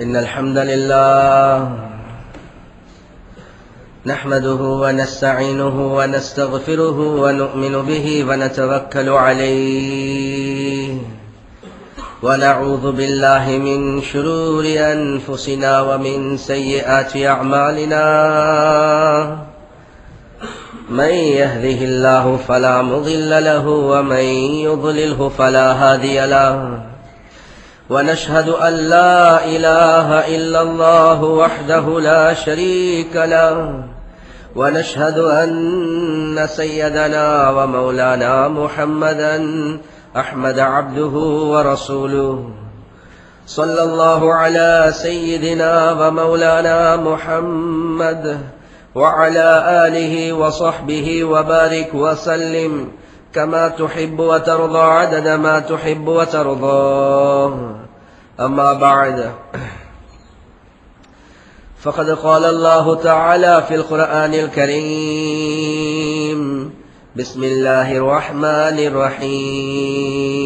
إن الحمد لله نحمده ونستعينه ونستغفره ونؤمن به ونتوكل عليه ونعوذ بالله من شرور أنفسنا ومن سيئات أعمالنا من يهده الله فلا مضل له ومن يضلله فلا هادي له ونشهد أن لا إله إلا الله وحده لا شريك له ونشهد أن سيدنا ومولانا محمدا أحمد عبده ورسوله صلى الله على سيدنا ومولانا محمد وعلى آله وصحبه وبارك وسلم كما تحب وترضى عدد ما تحب وترضى. أما بعد فقد قال الله تعالى في القرآن الكريم: بسم الله الرحمن الرحيم.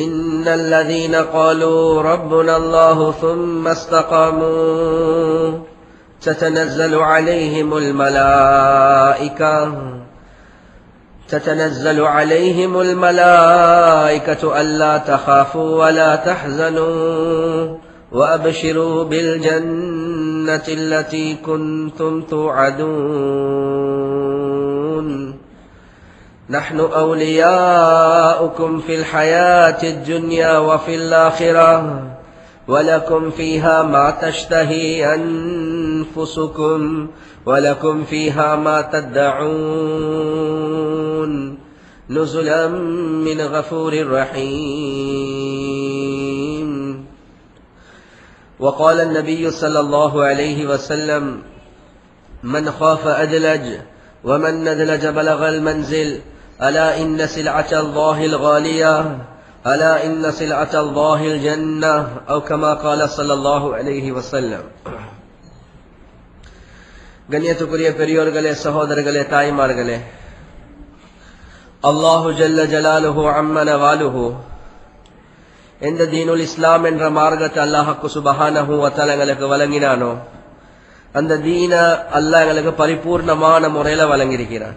إن الذين قالوا ربنا الله ثم استقاموا تتنزل عليهم الملائكة ألا تخافوا ولا تحزنوا وأبشروا بالجنة التي كنتم توعدون نحن أولياؤكم في الحياة الدنيا وفي الآخرة ولكم فيها ما تشتهي أنفسكم ولكم فيها ما تدعون نزلا من غفور رحيم. وقال النبي صلى الله عليه وسلم: من خاف أدلج ومن ندلج بلغ المنزل ألا إن سلعة الله الغالية ألا إن سلعة الله الجنة أو كما قال صلى الله عليه وسلم. கண்ணியத்துக்குரிய பெரியோர்களே, சகோதரர்களே, தாய்மார்களே, அல்லாஹு ஜல்ல ஜலாலுஹு அம்மன வாலுஹு எந்த தீனுல் இஸ்லாம் என்ற மார்க்கத்தை அல்லாஹ்க்கு சுப்ஹானஹு வ தஆலா எங்களுக்கு வழங்கினானோ அந்த தீன அல்லாஹ் எங்களுக்கு பரிபூர்ணமான முறையில வழங்கியிருக்கிறான்.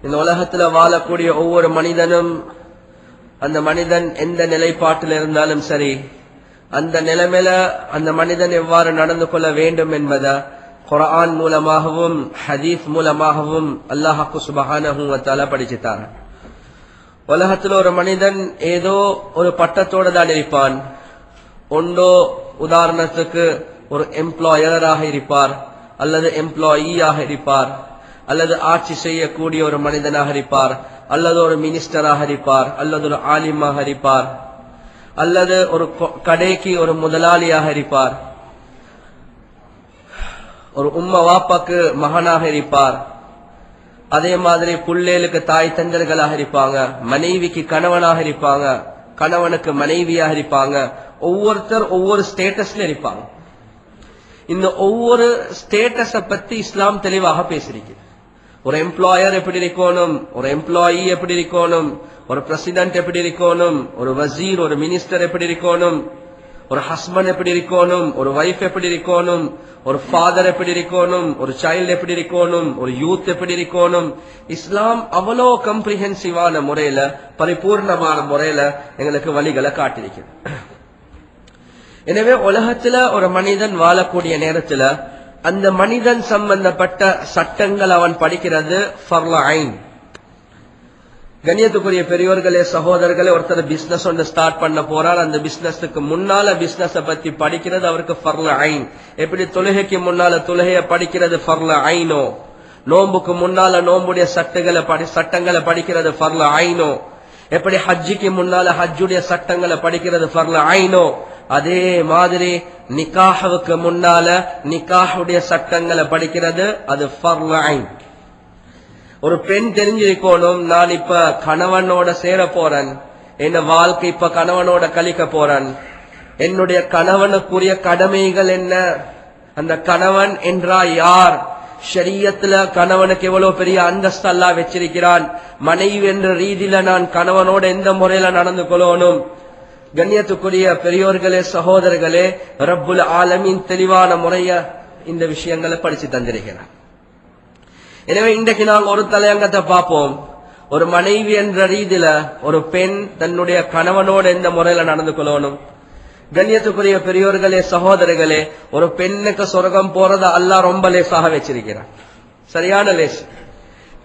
இந்த உலகத்துல வாழக்கூடிய ஒவ்வொரு மனிதனும் அந்த மனிதன் எந்த நிலைப்பாட்டில் இருந்தாலும் சரி, அந்த நிலைமையில அந்த மனிதன் எவ்வாறு நடந்து கொள்ள வேண்டும் என்பதை குர்ஆன் மூலமாகவும் ஹதீஸ் மூலமாகவும் அல்லாஹ்க்கு சுப்ஹானஹு வ தஆலா படிச்சுட்டார். உலகத்தில் ஒரு மனிதன் ஏதோ ஒரு பட்டத்தோடு தான் இருப்பான். ஒன்றோ உதாரணத்துக்கு ஒரு எம்ப்ளாயராக இருப்பார், அல்லது எம்ப்ளாயியாக இருப்பார், அல்லது ஆட்சி செய்யக்கூடிய ஒரு மனிதனாக இருப்பார், அல்லது ஒரு மினிஸ்டராக இருப்பார், அல்லது ஒரு ஆலிமாக இருப்பார், அல்லது ஒரு கடைக்கு ஒரு முதலாளியாக இருப்பார், ஒரு உம்மா வாப்பாக்கு மகனாக இருப்பார், அதே மாதிரி புள்ளேலுக்கு தாய் தந்தர்களாக இருப்பாங்க, மனைவிக்கு கணவனாக இருப்பாங்க, கணவனுக்கு மனைவியாக இருப்பாங்க. ஒவ்வொருத்தர் ஒவ்வொரு ஸ்டேட்டஸ்ல இருப்பாங்க. இந்த ஒவ்வொரு ஸ்டேட்டஸ பத்தி இஸ்லாம் தெளிவாக பேசிருக்கு. ஒரு எம்ப்ளாயர் எப்படி இருக்கணும், ஒரு எம்ப்ளாயி எப்படி இருக்கணும், ஒரு பிரசிடென்ட் எப்படி இருக்கணும், ஒரு வசீர் ஒரு மினிஸ்டர் எப்படி இருக்கணும், ஒரு ஹஸ்பண்ட் எப்படி இருக்கணும், ஒரு வைஃப் எப்படி இருக்கணும், ஒரு ஃபாதர் எப்படி இருக்கணும், ஒரு சைல்டு எப்படி இருக்கணும், ஒரு யூத் எப்படி இருக்கணும். இஸ்லாம் அவ்வளோ கம்ப்ரிஹென்சிவான முறையில பரிபூர்ணமான முறையில எங்களுக்கு வழிகளை காட்டிருக்கிறது. எனவே உலகத்துல ஒரு மனிதன் வாழக்கூடிய நேரத்துல அந்த மனிதன் சம்பந்தப்பட்ட சட்டங்கள் அவன் படிக்கிறது ஃபர்ல ஐன். கண்ணியத்துக்குரிய பெரியோர்களே, சகோதரர்களே, ஒருத்தர் பிசினஸ் ஒன்று ஸ்டார்ட் பண்ண போறார். அந்த பிசினஸுக்கு முன்னால பிசினஸ பத்தி படிக்கிறது அவருக்கு ஃபர்ல ஐன். எப்படி தொழுகைக்கு முன்னால தொழுகைய படிக்கிறது ஃபர்ல ஐனோ, நோம்புக்கு முன்னால நோம்புடைய சட்டங்களை படிக்கிறது ஃபர்ல ஐனோ, எப்படி ஹஜ்ஜுக்கு முன்னால ஹஜ்ஜுடைய சட்டங்களை படிக்கிறது ஃபர்ல ஐனோ, அதே மாதிரி நிக்காஹுக்கு முன்னால நிக்காஹுடைய சட்டங்களை படிக்கிறது அது ஃபர்ல ஐன். ஒரு பெண் தெரிஞ்சிருக்கணும், நான் இப்ப கணவனோட சேர போறேன், என்ன வாழ்க்கை இப்ப கணவனோட கழிக்க போறேன், என்னுடைய கணவனுக்குரிய கடமைகள் என்ன, அந்த கணவன் என்றா யார், ஷரியத்துல கணவனுக்கு எவ்வளவு பெரிய அந்தஸ்து அல்லாஹ் வச்சிருக்கிறான். மனைவி என்ற ரீதியில நான் கணவனோட எந்த முறையில நடந்து கொள்ளணும். கண்ணியத்துக்குரிய பெரியோர்களே, சகோதரர்களே, ரப்புல் ஆலமீன் தெளிவான முறைய இந்த விஷயங்களை படிச்சு தந்திருக்கிறார். எனவே இன்றைக்கு நாங்கள் ஒரு தலையங்கத்தை பார்ப்போம். ஒரு மனைவி என்ற ரீதியில ஒரு பெண் தன்னுடைய கணவனோட எந்த முறையில நடந்து கொள்ளணும். கண்ணியத்துக்குரிய பெரியோர்களே, சகோதரர்களே, ஒரு பெண்ணுக்கு சொர்க்கம் போறத அல்லாஹ் ரொம்ப லேசாக வச்சிருக்கிறான். சரியான லேஸ்.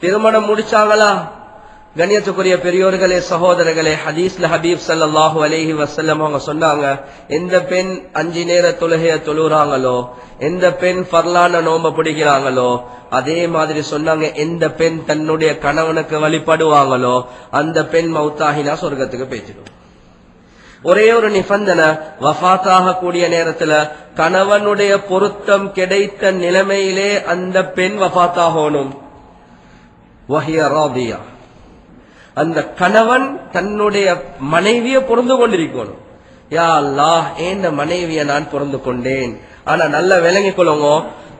திருமணம் முடிச்சாங்களா? கண்ணியத்துக்குரிய பெரியோர்களே, சகோதரர்களே, ஹதீஸ்ல ஹபீப் ஸல்லல்லாஹு அலைஹி வஸல்லம் அவங்க சொன்னாங்க, எந்த பெண் 5 நேர தொழுகைய தொழுறாங்களோ, எந்த பெண் ஃபர்லான நோம்ப பிடிக்கிறாங்களோ, அதே மாதிரி சொன்னாங்க, எந்த பெண் தன்னுடைய கணவனுக்கு வழிபடுவாங்களோ அந்த பெண் மௌத்தாகினா சொர்க்கத்துக்கு போய்ச்சிடும். ஒரே ஒரு நிபந்தனை, வஃபாத்தாக கூடிய நேரத்துல கணவனுடைய பொருத்தம் கிடைத்த நிலைமையிலே அந்த பெண் வஃபாத்தாகணும். வஹிய ராதியா, அந்த கணவன் தன்னுடைய மனைவியை பொருந்து கொண்டிருக்கணும். யா அல்லாஹ், ஏன் மனைவியை நான் பொருந்து கொண்டேன். ஆனா நல்லா விளங்கிக் கொள்ளுங்க,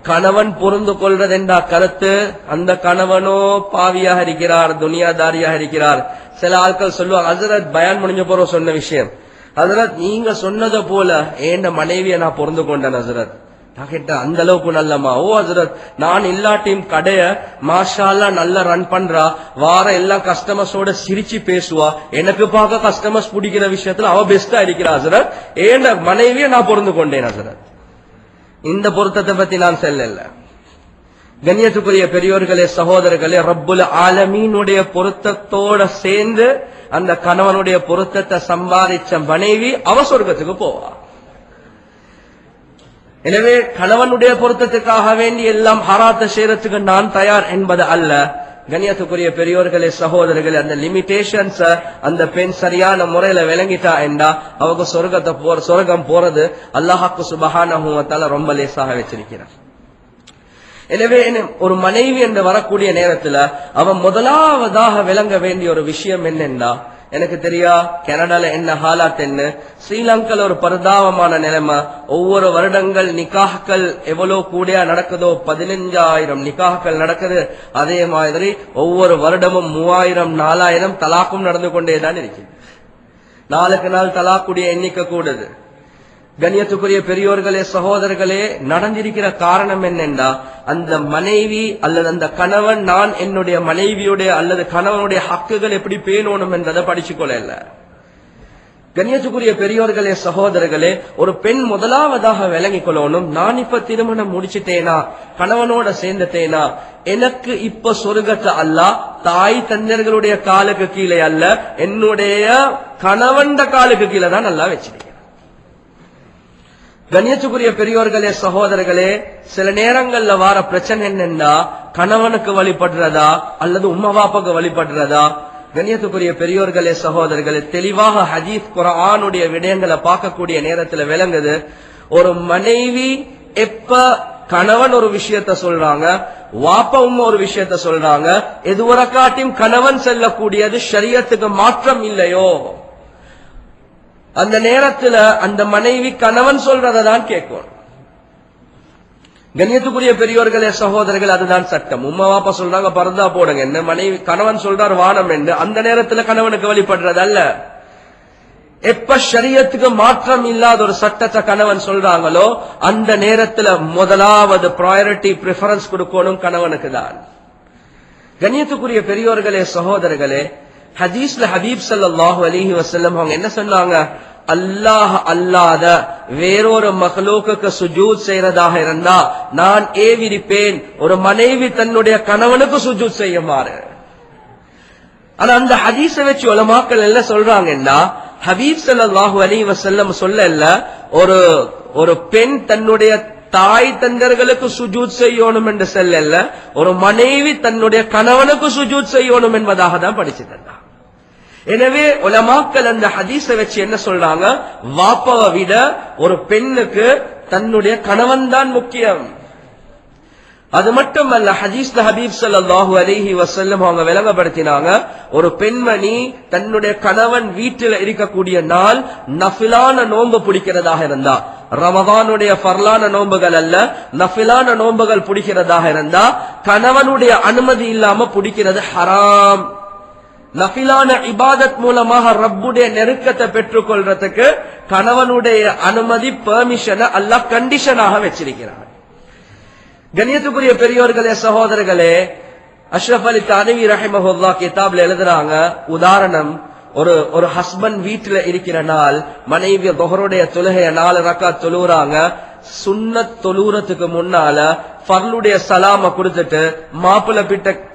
கணவன் பொருந்து கொள்றது என்ற கருத்து அந்த கணவனோ பாவியாக இருக்கிறார், துனியாதாரியாக இருக்கிறார். சில ஆட்கள் சொல்லுவாங்க, ஹஜ்ரத் பயான் முடிஞ்ச போற சொன்ன விஷயம், ஹஜ்ரத் நீங்க சொன்னதை போல ஏன் மனைவியை நான் பொருந்து கொண்டேன் ஹஜ்ரத். நான் கேட்டேன், அந்த அளவுக்கு நல்லமா? ஓ ஹஜ்ரத், நான் எல்லாத்தையும் கடைய மாஷா அல்லாஹ் நல்லா ரன் பண்றா, வார எல்லா கஸ்டமர்ஸோட சிரிச்சு பேசுவா, எனக்கு பார்க்க கஸ்டமர்ஸ் பிடிக்கிற விஷயத்துல அவ பெஸ்டா இருக்கிறா ஹஜ்ரத், ஏன் மனைவியை நான் பொருந்து கொண்டேன் ஹஜ்ரத். இந்த பொருத்தத்தை பத்தி நான் சொல்லல. கண்ணியத்துக்குரிய பெரியோர்களே, சகோதரர்களே, ரப்புல் ஆலமீனுடைய பொருத்தத்தோட சேர்ந்து அந்த கணவனுடைய பொருத்தத்தை சம்பாதிச்ச மனைவி அவ சொர்க்கத்துக்கு போவா. எனவே கணவனுடைய பொருத்தத்துக்காக வேண்டி எல்லாம் ஹராத்த செய்யறதுக்கு நான் தயார் என்பது அல்ல. கண்ணியத்துக்குரிய பெரியோர்களே, சகோதரர்களே, அந்த லிமிடேஷன்ஸ் அந்த பெண் சரியான முறையில விளங்கிட்டா என்றா அவங்க சொர்க்கம் போறது அல்லாஹ்வுக்கு சுப்ஹானஹு வ தஆலா ரொம்ப லேசாக வச்சிருக்கிறார். எனவே ஒரு மனைவி என்று வரக்கூடிய நேரத்துல அவன் முதலாவதாக விளங்க வேண்டிய ஒரு விஷயம் என்னன்னா, எனக்கு தெரியா கனடால என்ன ஹாலாத் என்ன, ஸ்ரீலங்கால ஒரு பரிதாபமான நிலைமை. ஒவ்வொரு வருடங்கள் நிக்காஹ்கள் எவ்வளவு கூடியா நடக்குதோ, 15,000 நிக்காஹ்கள் நடக்குது. அதே மாதிரி ஒவ்வொரு வருடமும் 3,000 4,000 தலாக்கும் நடந்து கொண்டேதான் இருக்குது. நாளுக்கு நாள் தலாக்குடைய எண்ணிக்கை கூடுது. கண்ணியத்துக்குரிய பெரியோர்களே, சகோதரர்களே, நடந்திருக்கிற காரணம் என்னென்றா, அந்த மனைவி அல்லது அந்த கணவன் நான் என்னுடைய மனைவியுடைய அல்லது கணவனுடைய ஹக்குகள் எப்படி பேணணும் என்றதை படிச்சு கொள்ள. கண்ணியத்துக்குரிய பெரியோர்களே, சகோதரர்களே, ஒரு பெண் முதலாவதாக விளங்கிக் கொள்ளணும், நான் இப்ப திருமணம் முடிச்சுட்டேனா, கணவனோட சேர்ந்துட்டேனா, எனக்கு இப்ப சொர்க்கத்தை அல்லாஹ் தாய் தந்தையர்களுடைய காலுக்கு கீழே அல்ல, என்னுடைய கணவன் காலுக்கு கீழே தான் நல்லா வச்சிருக்கேன். கண்ணியத்துக்குரிய பெரியோர்களே, சகோதரர்களே, சில நேரங்கள்ல வார பிரச்சனை என்னன்னா, கணவனுக்கு வழிபடுறதா அல்லது உம்மா பாப்பாக்கு வழிபடுறதா. கண்ணியத்துக்குரிய பெரியோர்களே, சகோதரர்களே, தெளிவாக ஹதீஸ் குர்ஆனுடைய விடயங்களை பார்க்கக்கூடிய நேரத்துல விளங்குது. ஒரு மனைவி எப்ப கணவன் ஒரு விஷயத்த சொல்றாங்க, வாப்பா உம்மா ஒரு விஷயத்த சொல்றாங்க, எதுவரை காட்டியும் கணவன் செல்லக்கூடியது ஷரியத்துக்கு மாற்றம் இல்லையோ, அந்த நேரத்துல அந்த மனைவி கணவன் சொல்றதான் கேட்கும். கண்ணியத்துக்குரிய பெரியோர்களே, சகோதரர்கள், அதுதான் சட்டம். உம்மா வாப்பா சொல்றாங்க பர்தா போடுங்க, என்ன மனைவி கணவன் சொல்றார் வானம் என்று, அந்த நேரத்துல கணவனுக்கு வழிபடுறது அல்ல. எப்ப ஷரியத்துக்கு மாற்றம் இல்லாத ஒரு சட்டத்தை கணவன் சொல்றாங்களோ அந்த நேரத்துல முதலாவது ப்ரையாரிட்டி பிரிஃபரன்ஸ் கொடுக்கணும் கணவனுக்கு தான். கண்ணியத்துக்குரிய பெரியோர்களே, சகோதரர்களே, ஹதீஸ்ல ஹபீப் ஸல்லல்லாஹு அலைஹி வஸல்லம் அவங்க என்ன சொன்னாங்க, அல்லாஹ் அல்லாத வேறொரு மக்லூக்குக்கு சுஜூத் செய்யறதாக இருந்தா நான் ஏவிருப்பேன் ஒரு மனைவி தன்னுடைய கணவனுக்கு சுஜூத் செய்யுமாறு. ஆனா அந்த ஹதீஸை வச்சு உலமாக்கள் என்ன சொல்றாங்கன்னா, ஹபீப் ஸல்லல்லாஹு அலைஹி வஸல்லம் சொல்லல ஒரு பெண் தன்னுடைய தாய் தந்தர்களுக்கு சுஜூத் செய்யணும் என்று சொல்லல, ஒரு மனைவி தன்னுடைய கணவனுக்கு சுஜூத் செய்யணும் என்பதாக தான் படிச்சு தந்தா. எனவே உலமாக்கள் அந்த ஹதீஸை வச்சு என்ன சொல்றாங்க, வாப்பாவை விட ஒரு பெண்ணுக்கு தன்னுடைய கணவன் தான் முக்கியம். அது மட்டுமல்ல, ஹதீஸ்ல ஹபீப் ஸல்லல்லாஹு அலைஹி வஸல்லம் அவங்க விளங்கப்படுத்தினாங்க, ஒரு பெண்மணி தன்னுடைய கணவன் வீட்டில் இருக்கக்கூடிய நாள் நஃபிலான நோன்பு பிடிக்கிறதாக இருந்தா, ரமதானுடைய ஃபர்லான நோன்புகள் அல்ல, நஃபிலான நோன்புகள் பிடிக்கிறதாக இருந்தா கணவனுடைய அனுமதி இல்லாம பிடிக்கிறது ஹராம். நஃபிலான இபாதத் மூலமாக ரப்புடைய நெருக்கத்தை பெற்றுக் கொள்றதுக்கு கணவனுடைய அனுமதி பெர்மிஷனை அல்லாஹ் கண்டிஷனாக வச்சிருக்கிறார். கண்ணியத்துக்குரிய பெரியோர்களே, சகோதரர்களே, அஷ்ரஃப் அலி தானவி ரஹிமஹுல்லாஹ் கிதாப்ல எழுதுறாங்க, உதாரணம், ஒரு ஹஸ்பண்ட் வீட்டுல இருக்கிற நாள் மனைவி தொஹருடைய தொழுகைய 4 ரக்காத் தொழுறாங்க. சுன்னத் தொழுறதுக்கு முன்னால ஃபர்லுடைய சலாம கொடுத்துட்டு மாப்பிள்ள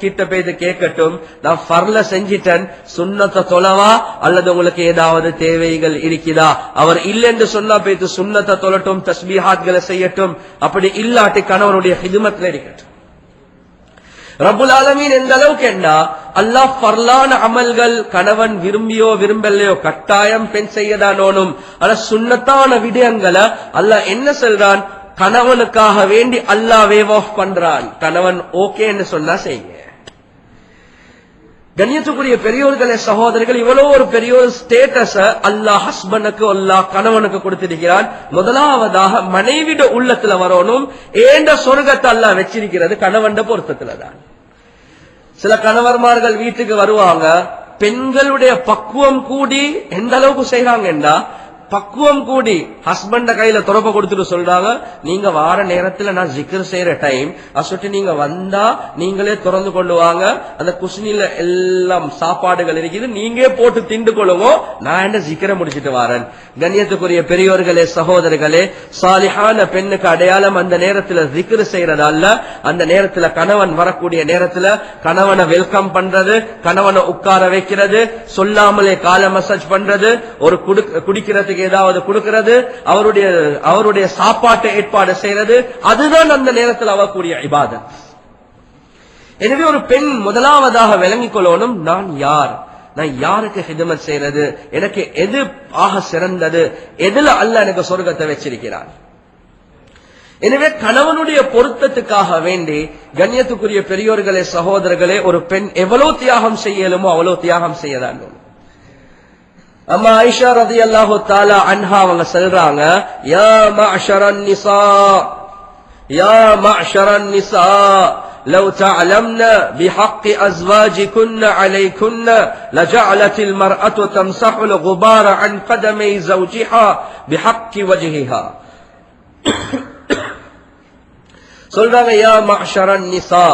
கிட்ட போய் கேட்கட்டும், நான் ஃபர்ல செஞ்சிட்டேன், சுன்னத்தை தொழவா அல்லது உங்களுக்கு ஏதாவது தேவைகள் இருக்குதா? அவர் இல்லைன்னு சொன்னா போய்த்து சுன்னத்தை தொழட்டும், தஸ்பீஹாத்களை செய்யட்டும். அப்படி இல்லாட்டி கணவனுடைய ஹிதுமத்ல இருக்கட்டும். ரப்புல் ஆலமீன் எந்த அளவுக்கு என்ன அல்லாஹ் ஃபர்லான அமல்கள் கணவன் விரும்பியோ விரும்பலையோ கட்டாயம் பெண் செய்யதானோனும். ஆனா சுன்னத்தான விடயங்களை அல்லாஹ் என்ன சொல்றான், கணவனுக்காக வேண்டி அல்லாஹ் வேவ் ஆஃப் பண்றான். கணவன் ஓகேன்னு சொன்னா செய்யுங்க. கண்ணியத்துக்குரிய பெரியோர்களே, சகோதரர்கள், இவ்வளவு ஒரு பெரிய ஒரு ஸ்டேட்டஸ அல்லாஹ் ஹஸ்பண்டுக்கு அல்லாஹ் கணவனுக்கு கொடுத்திருக்கிறான். முதலாவதாக மனைவிட உள்ளத்துல வரணும், ஏண்ட சொர்க்கத்தை அல்லாஹ் வச்சிருக்கிறது கணவன் பொருத்தத்துலதான். சில கணவர்மார்கள் வீட்டுக்கு வருவாங்க, பெண்களுடைய பக்குவம் கூடி எந்த அளவுக்கு செய்யறாங்கன்னா, பக்குவம் கூடி ஹஸ்பண்ட கையில தொடப்ப கொடுத்துட்டு சொல்றாங்க, நீங்க வார நேரத்துல நான் ஜிக்ர் செய்யற டைம் அசுட்டு நீங்க வந்தா நீங்களே திறந்து கொண்டு வாங்க, அந்த குஷ்னில எல்லாம் சாப்பாடுகள் இருக்குது, நீங்க போட்டு திண்டு கொள்ளுங்க, நான் என்ன ஜிக்கரை முடிச்சிட்டு வாரேன். கண்ணியத்துக்குரிய பெரியோர்களே, சகோதரர்களே, சாலிஹான பெண்ணுக்கு அடையாளம் அந்த நேரத்துல ஜிக்ர் செய்யறதல்ல, அந்த நேரத்துல கணவன் வரக்கூடிய நேரத்துல கணவனை வெல்கம் பண்றது, கணவனை உட்கார வைக்கிறது, சொல்லாமலே கால மசாஜ் பண்றது, ஒரு குடிக்கிறதுக்கு ஏதாவது கொடுக்கிறது, அவருடைய சாப்பாட்டை ஏற்பாடு செய்யறது, அதுதான் அந்த நேரத்தில் அவக்கூடிய இபாதத். எனவே ஒரு பெண் முதலாவதாக விளங்கிக் கொள்ளணும், நான் யார், நான் யாருக்கு ஹிதமத் செய்யறது, எனக்கு எது ஆக சிறந்தது, எதுல அல்லாஹ் எனக்கு சொர்க்கத்தை வச்சிருக்கிறான். எனவே கணவனுடைய பொருத்தத்துக்காக வேண்டி கண்ணியத்துக்குரிய பெரியோர்களே, சகோதரர்களே, ஒரு பெண் எவ்வளவு தியாகம் செய்யலுமோ அவ்வளவு தியாகம் செய்யதான். அம்மா ஆயிஷா ரலியல்லாஹு தஆலா அன்ஹா அவங்க சொல்றாங்க, யா மஅஷரன் நிசா, யா மஅஷரன் நிசா, لو تعلمن بحق أزواجكن عليكن لجعلت المرأة تمسح الغبار عن قدمي زوجها بحق وجهها. சொல்றாங்க, யா மஅஷரன் நிசா,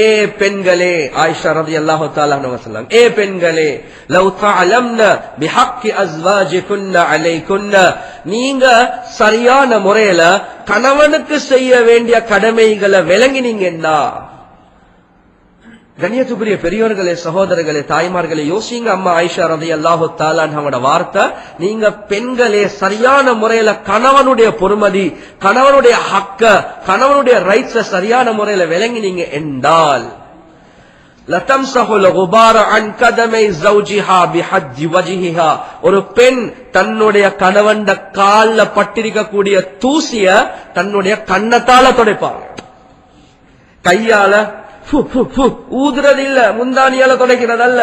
ஏ பெண்களே, ஆயிஷா ரலியல்லாஹு தஆலா அன்ஹா சொல்றாங்க, ஏ பெண்களே, லவ் தஅலம்ன பிஹக்கி அஸ்வாஜிகுன்ன அலைகுன்ன, நீங்க சரியான முறையில கணவனுக்கு செய்ய வேண்டிய கடமைகளை விளங்கினீங்கன்னா. கண்ணியத்துக்குரிய பெரியோர்களே, சகோதரர்களே, தாய்மார்களே, யோசிங்க. அம்மா ஆயிஷா ரலியல்லாஹு தஆலா அன்ஹாவோட வார்த்தை, நீங்க பெண்களே சரியான முறையில கணவனுடைய பொறுமதி, கணவனுடைய ஹக்க, கணவனுடைய ரைட்ஸ சரியான முறையில விளங்கினீங்க என்றால், லதம்ஸஹுல் குபார அன் கதமை ஜௌஜிஹா பிஹஜ் வஜ்ஹிஹா, ஒரு பெண் தன்னுடைய கணவன்ட கால்ல பட்டிருக்கக்கூடிய தூசிய தன்னுடைய கண்ணத்தால துடைப்பாங்க. கையால ஊதுறது இல்ல, முந்தானியால துடைக்கிறதல்ல.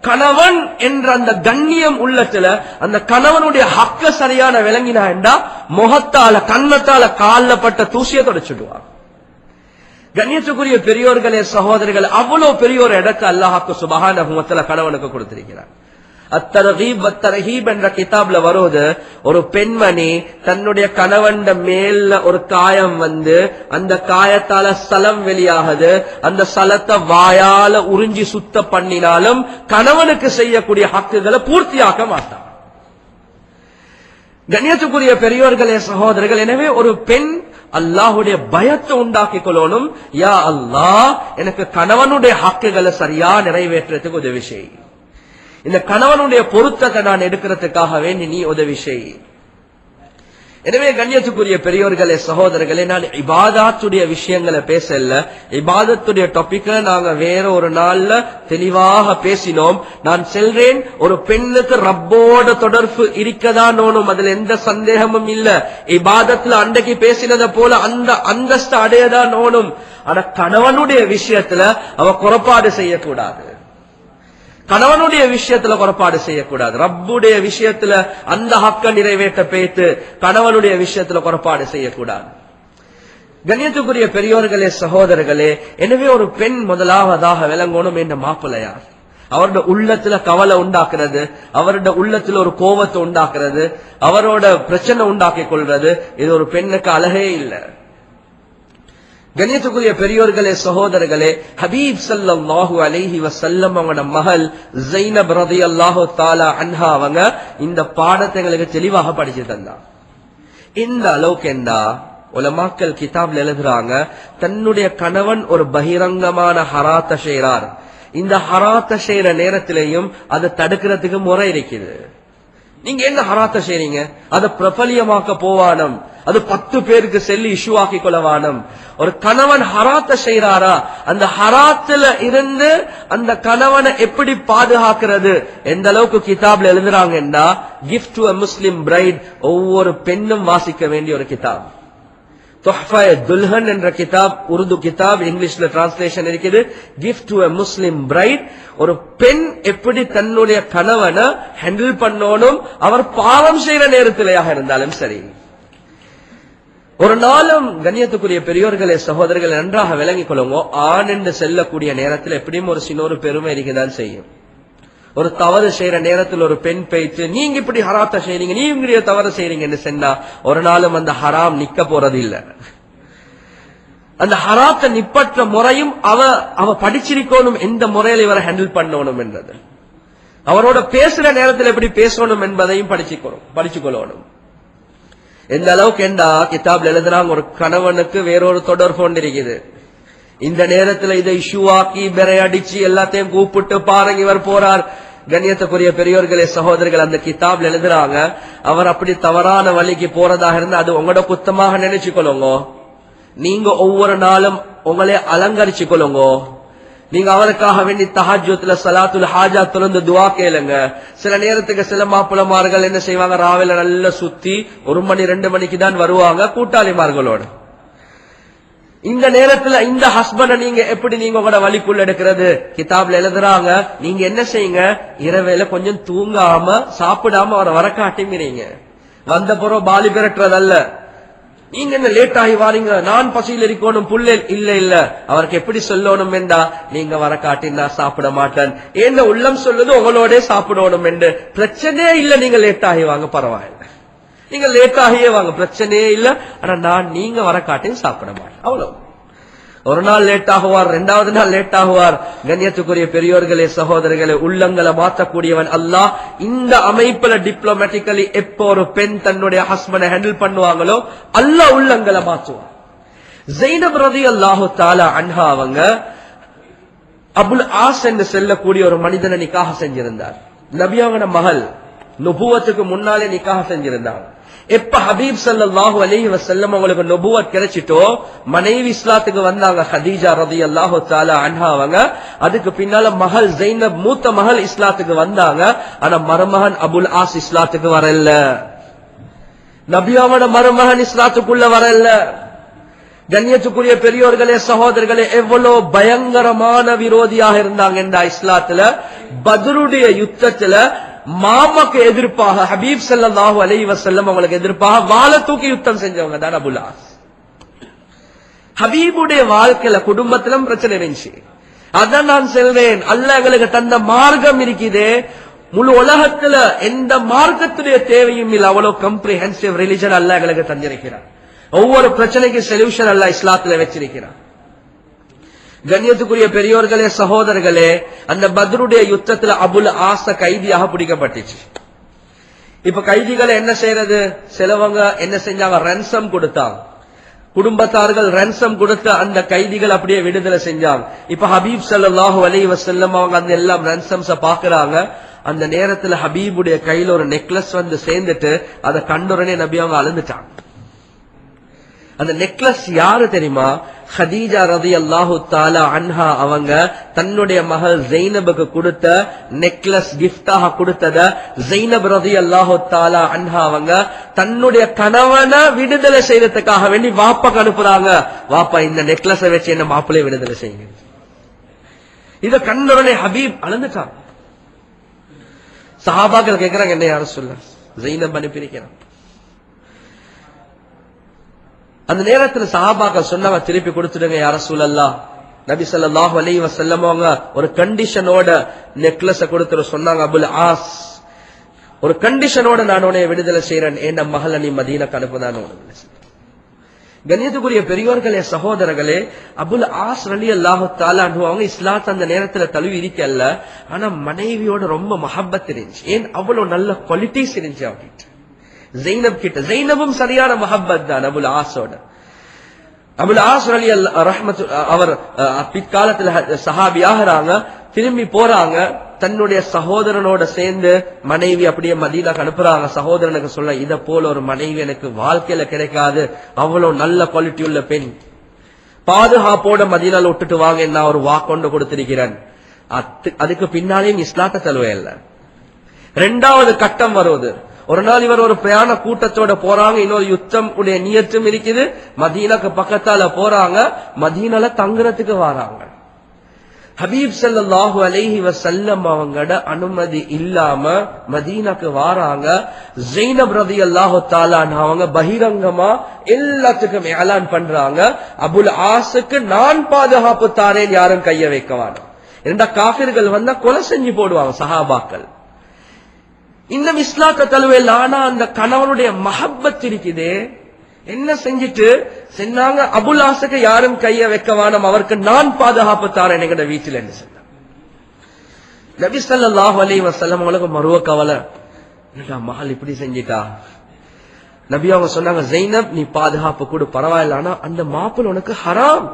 கணவன் என்ற அந்த கண்ணியம் உள்ளத்துல அந்த கணவனுடைய ஹக்க சரியான விளங்கினா என்றா முகத்தால கண்ணத்தால கால்ல பட்ட தூசிய துடைச்சுடுவாங்க. கண்ணியத்துக்குரிய பெரியோர்களே, சகோதரர்கள், அவ்வளவு பெரிய ஒரு இடத்தை அல்லாஹ்வுக்கு சுப்ஹானஹு வ தஆலா கணவனுக்கு கொடுத்திருக்கிறார். அத்தர்கீப் வத்தர்ஹீப் என்ற கிதாப்ல வருது, ஒரு பெண்மணி தன்னுடைய கணவன் மேல ஒரு காயம் வந்து அந்த காயத்தால சலம் வெளியாகுது, அந்த சலத்தை வாயால உறிஞ்சி சுத்த பண்ணினாலும் கணவனுக்கு செய்யக்கூடிய ஹக்குகளை பூர்த்தியாக்க மாட்டான். கண்ணியத்துக்குரிய பெரியோர்களே, சகோதரர்கள், எனவே ஒரு பெண் அல்லாஹுடைய பயத்தை உண்டாக்கிக் கொள்ளணும். யா அல்லாஹ், எனக்கு கணவனுடைய ஹக்குகளை சரியா நிறைவேற்றத்துக்கு உதவி செய், இந்த கணவனுடைய பொருத்தத்தை நான் எடுக்கிறதுக்காக வேண்டி நீ உதவி செய். எனவே கண்ணியத்துக்குரிய பெரியோர்களே, சகோதரர்களே, நான் இபாதத்துடைய விஷயங்களை பேசல, இபாதத்துடைய டாபிக்க நாங்க வேற ஒரு நாள்ல தெளிவாக பேசினோம். நான் சொல்றேன், ஒரு பெண்ணுக்கு ரப்போட தொடர்பு இருக்கதான் ஓனும், அதுல எந்த சந்தேகமும் இல்ல. இபாதத்துல அன்றைக்கு பேசினதை போல அந்த அந்தஸ்து அடையதான் ஓனும். ஆனா கணவனுடைய விஷயத்துல அவ குறைபாடு செய்யக்கூடாது. கணவனுடைய விஷயத்துல குறைபாடு செய்யக்கூடாது. ரப்புடைய விஷயத்துல அந்த ஹக்க நிறைவேற்ற பேத்து கணவனுடைய விஷயத்துல குறைபாடு செய்யக்கூடாது. கண்ணியத்துக்குரிய பெரியோர்களே, சகோதரர்களே, எனவே ஒரு பெண் முதலாவதாக விளங்கணும் என்ற மாப்பிள்ளையார். அவரோட உள்ளத்துல கவலை உண்டாக்குறது, அவரோட உள்ளத்துல ஒரு கோபத்தை உண்டாக்குறது, அவரோட பிரச்சனை உண்டாக்கி கொள்றது, இது ஒரு பெண்ணுக்கு அழகே இல்லை. கண்ணியத்துக்குரிய பெரியோர்களே, சகோதரர்களே, ஹபீப் ஸல்லல்லாஹு அலைஹி வஸல்லம் அவங்களோட மகள் ஸைனப் ரலியல்லாஹு தஆலா அன்ஹா அவங்க இந்த பாடத்தை எங்களுக்கு தெளிவாக படிச்சு தந்தாங்க. இந்த அளவுக்கு என்றா உலமாக்கள் கிதாப்ல எழுதுறாங்க, தன்னுடைய கணவன் ஒரு பகிரங்கமான ஹராத்த செய்றார், இந்த ஹராத்த செய்யற நேரத்திலையும் அதை தடுக்கிறதுக்கு முறை இருக்குது. நீங்க என்ன ஹராத்த செய்றீங்க, அதை பிரபலியமாக்க போவானம், அது 10 பேருக்கு செல்லி இஷ்யூ ஆக்கி கொள்ளவானம். ஒரு கணவன் ஹராத்த செய்றாரா, அந்த ஹராத்துல இருந்து அந்த கணவனை எப்படி பாதுகாக்கிறது, எந்த அளவுக்கு கிதாப்ல எழுதுறாங்கன்னா, gift to a Muslim bride, ஒவ்வொரு பெண்ணும் வாசிக்க வேண்டிய ஒரு கிதாப். துஹ்ஃபா துல்ஹன் என்ற கிதாப், உருது கிதாப், இங்கிலீஷ்ல டிரான்ஸ்லேஷன் இருக்குது. Gift to a Muslim bride, ஒரு பெண் எப்படி தன்னுடைய கணவனை ஹேண்டில் பண்ணணும், அவர் பாவம் செய்யற நேரத்திலேயாக இருந்தாலும் சரி. ஒரு நாளும் கண்ணியத்துக்குரிய பெரியோர்களே, சகோதரர்கள், நன்றாக விளங்கிக் கொள்ளுங்க, ஆண் என்று செல்லக்கூடிய நேரத்தில் எப்படியும் ஒரு சின்ன ஒரு பெருமை இருக்குதான் செய்யும். ஒரு தவறு செய்யற நேரத்தில் ஒரு பெண் பேச்சு, நீங்க இப்படி ஹராத்த செய்றீங்க, நீங்க தவறு செய்றீங்கன்னு சொன்னா ஒரு நாளும் அந்த ஹராம் நிக்க போறது இல்ல. அந்த ஹராத்த நிப்பற்ற முறையும் அவ படிச்சிருக்கணும், எந்த முறையில இவரை ஹேண்டில் பண்ணணும் என்றது, அவரோட பேசுற நேரத்தில் எப்படி பேசணும் என்பதையும் படிச்சுக்கொள்ளணும். எந்த அளவுக்கு என்றா கிதாப்ல எழுதுறாங்க, ஒரு கணவனுக்கு வேறொரு தொடர்பு கொண்டிருக்குது, இந்த நேரத்துல இதை இஷ்யூ ஆக்கி பெரை அடிச்சு எல்லாத்தையும் கூப்பிட்டு பாருங்க இவர் போறார். கண்ணியத்துக்குரிய பெரியோர்களே, சகோதரர்கள், அந்த கிதாப்ல எழுதுறாங்க, அவர் அப்படி தவறான வழிக்கு போறதாக இருந்தா அது உங்களோட குத்தமாக நினைச்சுக்கொள்ளுங்க. நீங்க ஒவ்வொரு நாளும் உங்களே அலங்கரிச்சு கொள்ளுங்க. நீங்க அவருக்காக வேண்டி தஹஜ்ஜுத்ல ஸலாத்துல் ஹாஜா தொழுந்து துஆ கேளுங்க. சில நேரத்துக்கு சில மாப்பிளமார்கள் என்ன செய்வாங்க, ராவில நல்லா சுத்தி 1 மணி 2 மணிக்கு தான் வருவாங்க கூட்டாளிமார்களோட. இந்த நேரத்துல இந்த ஹஸ்பண்ட நீங்க எப்படி நீங்க உங்களோட வழிக்குள்ள எடுக்கிறது, கிதாப்ல எழுதுறாங்க, நீங்க என்ன செய்யுங்க, இரவேல கொஞ்சம் தூங்காம சாப்பிடாம அவரை வரக்காட்டிங்கிறீங்க. வந்த பிறகு பாலி பெறற்றதல்ல, நீங்க என்ன லேட் ஆகி வாரீங்க, நான் பசியில் இருக்கணும் புள்ளே இல்ல, அவருக்கு எப்படி சொல்லணும் என்றா, நீங்க வர காட்டினா சாப்பிட மாட்டேன், ஏன் உள்ளம் சொல்லுது உங்களோட சாப்பிடணும் என்று. பிரச்சனையே இல்ல, நீங்க லேட் ஆகி வாங்க, பரவாயில்ல, நீங்க லேட் ஆகியே வாங்க, பிரச்சனையே இல்ல, ஆனா நீங்க வர காட்டி சாப்பிட மாட்டேன், அவ்வளவு. ஒரு நாள் லேட் ஆகுவார், 2வது நாள் லேட் ஆகுவார். கண்ணியத்துக்குரிய பெரியோர்களே, சகோதரர்களே, உள்ளங்களை மாற்றக்கூடியவன் அல்லாஹ். இந்த அமைப்புல டிப்ளமேட்டிக்கலி எப்போ ஒரு பெண் தன்னுடைய ஹஸ்பண்டை ஹேண்டில் பண்ணுவாங்களோ அல்லாஹ் உள்ளங்களை மாற்றுவார். ஸைனப் ரலியல்லாஹு தஆலா அன்ஹா அவங்க அபுல் ஆஸ் என்று செல்லக்கூடிய ஒரு மனிதனை நிக்காஹ் செஞ்சிருந்தார். நபியாவோட மகள், நுபுவத்துக்கு முன்னாலே நிக்காஹ் செஞ்சிருந்தாங்க. எப்ப ஹபீப் ஸல்லல்லாஹு அலைஹி வஸல்லம் அவங்களுக்கு நுபுவத் கிடைச்சிட்டோ, மனைவி இஸ்லாத்துக்கு வந்தாங்க ஹதீஜா ரலியல்லாஹு தஆலா அன்ஹா அவங்க. அதுக்கு பின்னால மகள் ஸைனப், மூத்த மகள் இஸ்லாத்துக்கு வந்தாங்க. ஆனா மருமகன் அபுல் ஆஸ் இஸ்லாத்துக்கு வரல. நபியாவோட மருமகன் இஸ்லாத்துக்குள்ள வரல. கண்ணியத்துக்குரிய பெரியோர்களே, சகோதரர்களே, எவ்வளவு பயங்கரமான விரோதியாக இருந்தாங்க இந்த இஸ்லாத்துல. பத்ருடைய யுத்தத்துல மாமாக்கு எதிர்ப்பாக ஹபீப் ஸல்லல்லாஹு அலைஹி வஸல்லம் அவங்களுக்கு எதிர்ப்பாக வாளை தூக்கி யுத்தம் செஞ்சவங்க தான் அபுல் ஆஸ். ஹபீபுடைய வாழ்க்கையில குடும்பத்திலும் பிரச்சனை இருந்துச்சு. அதான் நான் சொல்றேன், அல்லாஹ் எங்களுக்கு தந்த மார்க்கம் இருக்குதே, முழு உலகத்துல எந்த மார்க்கத்துடைய தேவையும் இல்லை, அவ்வளவு கம்ப்ரிஹென்சிவ் ரிலிஜன் அல்லாஹ் எங்களுக்கு தந்திருக்கிறார். ஒவ்வொரு பிரச்சனைக்கு சொல்யூஷன் அல்லாஹ் இஸ்லாத்துல வச்சிருக்கிறார். கண்ணியத்துக்குரிய பெரியோர்களே, சகோதரர்களே, அந்த பத்ருடைய யுத்தத்துல அபுல் ஆஸ கைதியாக பிடிக்கப்பட்டுச்சு. இப்ப கைதிகளை என்ன செய்யறது, சிலவங்க என்ன செஞ்சாங்க, ரன்சம் கொடுத்தாங்க. குடும்பத்தார்கள் ரன்சம் கொடுத்து அந்த கைதிகள் அப்படியே விடுதலை செஞ்சாங்க. இப்ப ஹபீப் ஸல்லல்லாஹு அலைஹி வஸல்லம் அவங்க அந்த எல்லாம் ரன்சம்ஸ பாக்குறாங்க. அந்த நேரத்துல ஹபீபுடைய கையில ஒரு நெக்லஸ் வந்து சேர்ந்துட்டு அதை கண்டுடனே நபி அவங்க அழுந்துட்டாங்க. அந்த நெக்லஸ் யாரு தெரியுமா, ஹதீஜா ரலியல்லாஹு தஆலா அன்ஹா அவங்க தன்னுடைய மகள் ஸைனபுக்கு கொடுத்த நெக்லஸ் கிஃப்டாக கொடுத்தத ஸைனப் ரலியல்லாஹு தஆலா அன்ஹா அவங்க தன்னுடைய கணவனை விடுதலை செய்யறதுக்காக வேண்டி வாப்பாக்கு அனுப்புறாங்க. வாப்பா, இந்த நெக்லஸை வச்சு என்ன மாப்பிள்ளைய விடுதலை செய்யுங்க. இத கண்டவுடனே ஹபீப் அழுந்துட்டான். சஹாபாக்கள் கேட்கிறாங்க, என்ன யாரும் சொல்ல ஜைனப் அனுப்பியிருக்கிறான். அந்த நேரத்துல சஹாபாக்கள் சொன்னாங்க, திருப்பி கொடுத்துடுங்க யா ரசூலல்லாஹ். நபி ஸல்லல்லாஹு அலைஹி வஸல்லம் அவங்க ஒரு கண்டிஷனோட நெக்லஸ கொடுத்து சொன்னாங்க, அபுல் ஆஸ், ஒரு கண்டிஷனோட நான் உன்னை விடுதலை செய்யறேன், என் மகளை நீ மதீனாக்கு அனுப்புதான். கண்ணியத்துக்குரிய பெரியோர்களே, சகோதரர்களே, அபுல் ஆஸ் ரலியல்லாஹு தஆலா அன்ஹு அவங்க இஸ்லாத் அந்த நேரத்துல தழுவி இருக்கல்ல, ஆனா மனைவியோட ரொம்ப மஹப்பத் இருந்துச்சு. ஏன் அவ்வளவு நல்ல குவாலிட்டிஸ் இருந்துச்சு அவங்கிட்ட, ஜைனப் கிட்ட. ஜைனபும் சரியான மஹப்பத் தான் அபுல் ஆஸோட. அபுல் ஆஸ் ரலியல்லாஹு ரஹ்மத்து அவர் பிற்காலத்துல சஹாபியாகிறாங்க, திரும்பி போறாங்க, தன்னுடைய சகோதரனோட சேர்ந்து மனைவி அப்படியே மதீனாக்கு அனுப்புறாங்க. சகோதரனுக்கு சொல்ல, இத போல ஒரு மனைவி எனக்கு வாழ்க்கையில கிடைக்காது, அவ்வளவு நல்ல குவாலிட்டி உள்ள பெண், பாதுகாப்போட மதீனால விட்டுட்டு வாங்க, நான் ஒரு வாக்கொண்டு கொடுத்திருக்கிறேன். அதுக்கு பின்னாலேயும் இஸ்லாத்த தழுவே இல்ல. ரெண்டாவது கட்டம் வருவது, ஒரு நாள் இவர் ஒரு பிரயாண கூட்டத்தோட போறாங்க, இன்னொரு யுத்தம் உடைய நியத்தும் இருக்குது, மதீனாக்கு பக்கத்தால போறாங்க, மதீனால தங்குறதுக்கு வராங்க. ஹபீப் ஸல்லல்லாஹு அலைஹி வஸல்லம் அவங்களோட அனுமதி இல்லாம மதீனாக்கு வாராங்க. ஜைனப் ரலியல்லாஹு தஆலா அவங்க பகிரங்கமா எல்லாத்துக்கும் ஏலான் பண்றாங்க, அபுல் ஆஸுக்கு நான் பாதுகாப்பு தாரேன், யாரும் கைய வைக்கவான. இரண்டா காஃபிர்கள் வந்தா கொலை செஞ்சு போடுவாங்க சஹாபாக்கள். இந்த இஸ்லாத்த தழுவேல். ஆனா அந்த கணவனுடைய மஹப்பத் இருக்குதே, என்ன செஞ்சிட்டு சொன்னாங்க, அபுல் ஆஸுக்கு யாரும் கைய வைக்கவானம், அவருக்கு நான் பாதுகாப்பு தாரேன் எங்கட வீட்டில் என்று சொன்னாங்க. நபி ஸல்லல்லாஹு அலைஹி வஸல்லம் அவங்களுக்கு மறுவ கவலை, என்னடா மகள் இப்படி செஞ்சிட்டா. நபி அவங்க சொன்னாங்க, ஜைனப் நீ பாதுகாப்பு கூட பரவாயில்ல, ஆனா அந்த மாப்பிள் உனக்கு ஹராம்,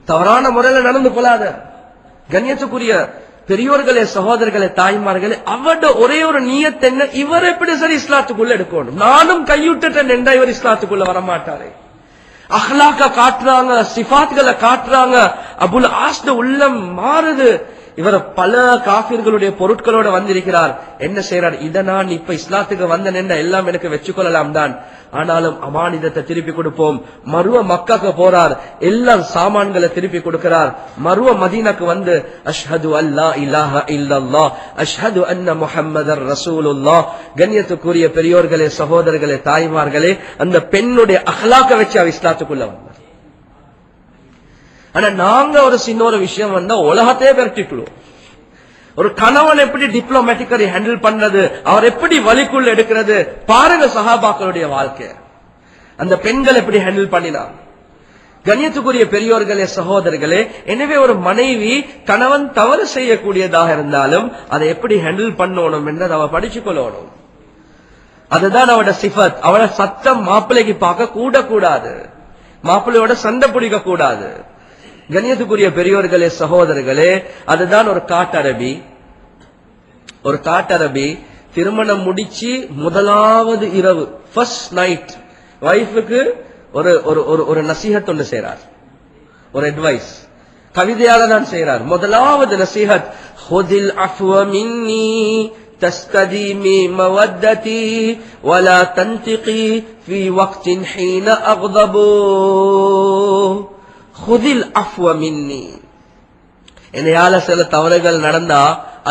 தவறான முறையில நடந்து கொள்ளாத. கண்ணியத்துக்குரிய பெரியோர்களே, சகோதரர்களே, தாய்மார்களே, அவட ஒரே ஒரு நியத் என்ன, இவர் எப்படி சரி இஸ்லாத்துக்குள்ள எடுக்கணும், நானும் கையுட்டேன் என்றா இவர் இஸ்லாத்துக்குள்ள வரமாட்டாரே. அஹ்லாக்க காட்டுறாங்க, சிஃபாத்களை காட்டுறாங்க. அபுல் ஆஸ் உள்ளம் மாறுது. இவர் பல காஃபிர்களுடைய பொருட்களோட வந்திருக்கிறார். என்ன செய்யறார், இதை நான் இப்ப இஸ்லாத்துக்கு வந்தேன் என்ற எல்லாம் எனக்கு வச்சுக்கொள்ளலாம் தான், ஆனாலும் அமானிதத்தை திருப்பி கொடுப்போம். மருவ மக்காக்கு போறார், எல்லாம் சாமான்களை திருப்பி கொடுக்கிறார். மருவ மதீனாக்கு வந்து அஷ்ஹது அல்லா இலாஹ இல்லல்லாஹ் அஷ்ஹது அன்ன முஹம்மதர் ரசூலுல்லாஹ். கண்ணியத்துக்குரிய பெரியோர்களே, சகோதரர்களே, தாய்மார்களே, அந்த பெண்ணுடைய அஹ்லாக்க வச்சு அவ இஸ்லாத்துக்குள்ள வந்தார். ஆனா நாங்க ஒரு சின்ன ஒரு விஷயம் வந்தா உலகத்தையே விரட்டிட்டுடுவோம். ஒரு கணவன் எப்படி டிப்ளமேட்டிக்கலி ஹேண்டில் பண்றது, அவர் எப்படி வழிக்குள்ள எடுக்கிறது, பாருங்க சஹாபாக்களுடைய வாழ்க்கை. அந்த பெண்கள் எப்படி ஹேண்டில் பண்ணினாங்க. கண்ணியத்துக்குரிய பெரியோர்களே, சகோதரர்களே, எனவே ஒரு மனைவி கணவன் தவறு செய்யக்கூடியதாக இருந்தாலும் அதை எப்படி ஹேண்டில் பண்ணணும் என்றதை அவ படிச்சு கொள்ளணும். அதுதான் அவட சிஃபத். அவட சத்தம் மாப்பிள்ளைக்கு பார்க்க கூடாது, மாப்பிள்ளையோட சண்டை பிடிக்க கூடாது. கண்ணியத்துக்குரிய பெரியோர்களே, சகோதரர்களே, அதுதான் ஒரு காட்டரபி திருமணம் முடிச்சு முதலாவது இரவு, ஃபர்ஸ்ட் நைட், வைஃபுக்கு ஒரு நசீஹத் ஒன்று செய்றார், ஒரு அட்வைஸ் கவிதையால தான் செய்றார். முதலாவது நசீஹத், ஹுதில் அஃப்வ மின்னி தஸ்ததீமி மவத்ததி வலா தன்திகி ஃபீ வக்தின் ஹீன அக்தபு. ஹுதில் அஃப்வ மின்னி, என்னையால சில தவறுகள் நடந்தா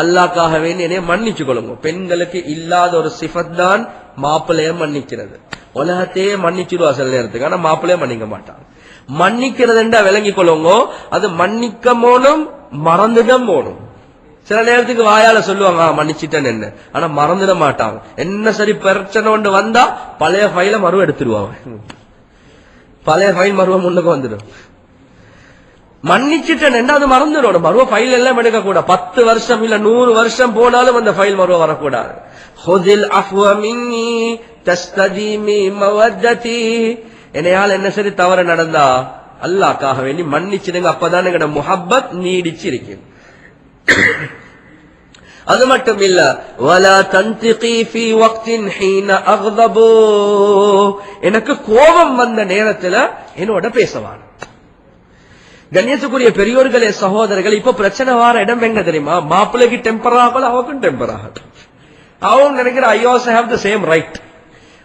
அல்லாஹ்க்காக வேண்டி என்னைய மன்னிச்சு கொள்ளுங்க. பெண்களுக்கு இல்லாத ஒரு சிஃபத் தான் மாப்பிள்ளைய மன்னிக்கிறது. உலகத்தையே மன்னிச்சிடுவா சில நேரத்துக்கு, ஆனா மாப்பிள்ளைய மன்னிக்க மாட்டாங்க. மன்னிக்கிறது என்றா விளங்கி கொள்ளுங்க, அது மன்னிக்க போனும் மறந்துடம் போனும். சில நேரத்துக்கு வாயால சொல்லுவாங்க மன்னிச்சிட்டேன் என்ன, ஆனா மறந்துட மாட்டாங்க. என்ன சரி பிரச்சனை ஒன்று வந்தா பழைய ஃபைல மறுவ எடுத்துருவாங்க, பழைய ஃபைல் மறுவ முன்னுக்கு வந்துடும். மன்னிச்சிட்டேன் அது மறந்துடும், மறுவ ஃபைல் எல்லாம் எடுக்க கூட. 10 வருஷம் இல்ல 100 வருஷம் போனாலும் அந்த ஃபைல் மறுவ வரக்கூடாது. ஹுதில் அஃப்வ மின்னி தஸ்ததீமி மவத்ததி, என்னையால் என்ன சரி தவறு நடந்தா அல்லாஹ்க்காக வேண்டி மன்னிச்சிடுங்க, அப்பதான் எங்கட முஹப்பத் நீடிச்சு இருக்கு. அது மட்டும் இல்ல, வலா தன்திகி ஃபீ வக்தின் ஹீன அக்தபு, எனக்கு கோபம் வந்த நேரத்துல என்னோட பேசவான. கண்ணியத்துக்குரிய பெரியோர்களே, சகோதரர்கள், இப்ப பிரச்சனை வார இடம் எங்க தெரியுமா, மாப்பிள்ளைக்கு டெம்பர் ஆகல, அவக்கும் டெம்பர் ஆகல. அவங்க நினைக்கிற I also have the same right.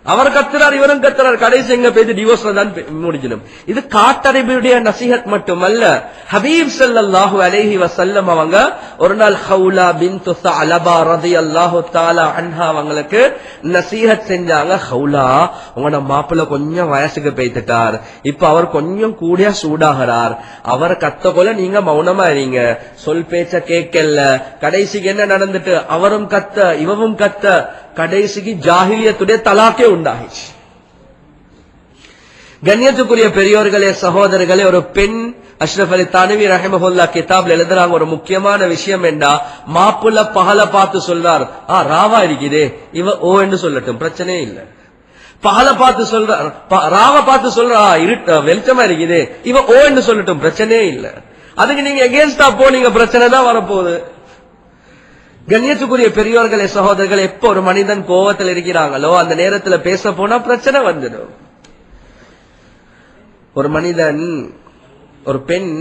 அவர் கத்துறார், இவரும் கத்துறார், கடைசி எங்க போய் டிவோர்ஸ்ல தான் முடிக்கணும். இது காட்டறிவுடைய நசீஹத் மட்டுமல்ல. ஹபீப் ஸல்லல்லாஹு அலைஹி வஸல்லம் அவங்க ஒரு நாள் ஹவுலா பின்து ஸஅலபா ரலியல்லாஹு தஆலா அன்ஹா அவங்களுக்கு நசீஹத் செஞ்சாங்க. ஹவுலா, உங்களோட மாப்பிள்ள கொஞ்சம் வயசுக்கு போய்த்துட்டார், இப்ப அவர் கொஞ்சம் கூடிய சூடாகிறார், அவர் கத்த போல நீங்க மௌனமா இருங்க, சொல் பேச்ச கேட்கல. கடைசிக்கு என்ன நடந்துட்டு, அவரும் கத்த இவவும் கத்த, கடைசிக்கு ஜாஹிலியத்துடைய தலாக்கே உண்டாகிச்சு. கண்ணியத்துக்குரிய பெரியோர்களே, சகோதரர்களே, ஒரு பெண் அஷ்ரஃப் அலி தானவி ரஹிமஹுல்லா கிதாப்ல எழுதுறாங்க, ஒரு முக்கியமான விஷயம் என்ன, மாப்புள்ள பகல பார்த்து சொல்றார், ராவா இருக்குதே, இவ ஓ என்று சொல்லட்டும், பிரச்சனையே இல்ல. பகல பார்த்து சொல்றார், ராவ பார்த்து சொல்றா இருட்டு வெளிச்சமா இருக்குதே, இவ ஓ என்று சொல்லட்டும், பிரச்சனையே இல்ல. அதுக்கு நீங்க எகேன்ஸ்டா போனீங்க, பிரச்சனை தான் வரப்போகுது. கண்ணியத்துக்குரிய பெரியோர்களே, சகோதரர்கள், எப்ப ஒரு மனிதன் கோவத்தில் இருக்கிறாங்களோ அந்த நேரத்துல பேச போனா பிரச்சனை வந்துடும். ஒரு மனிதன், ஒரு பெண்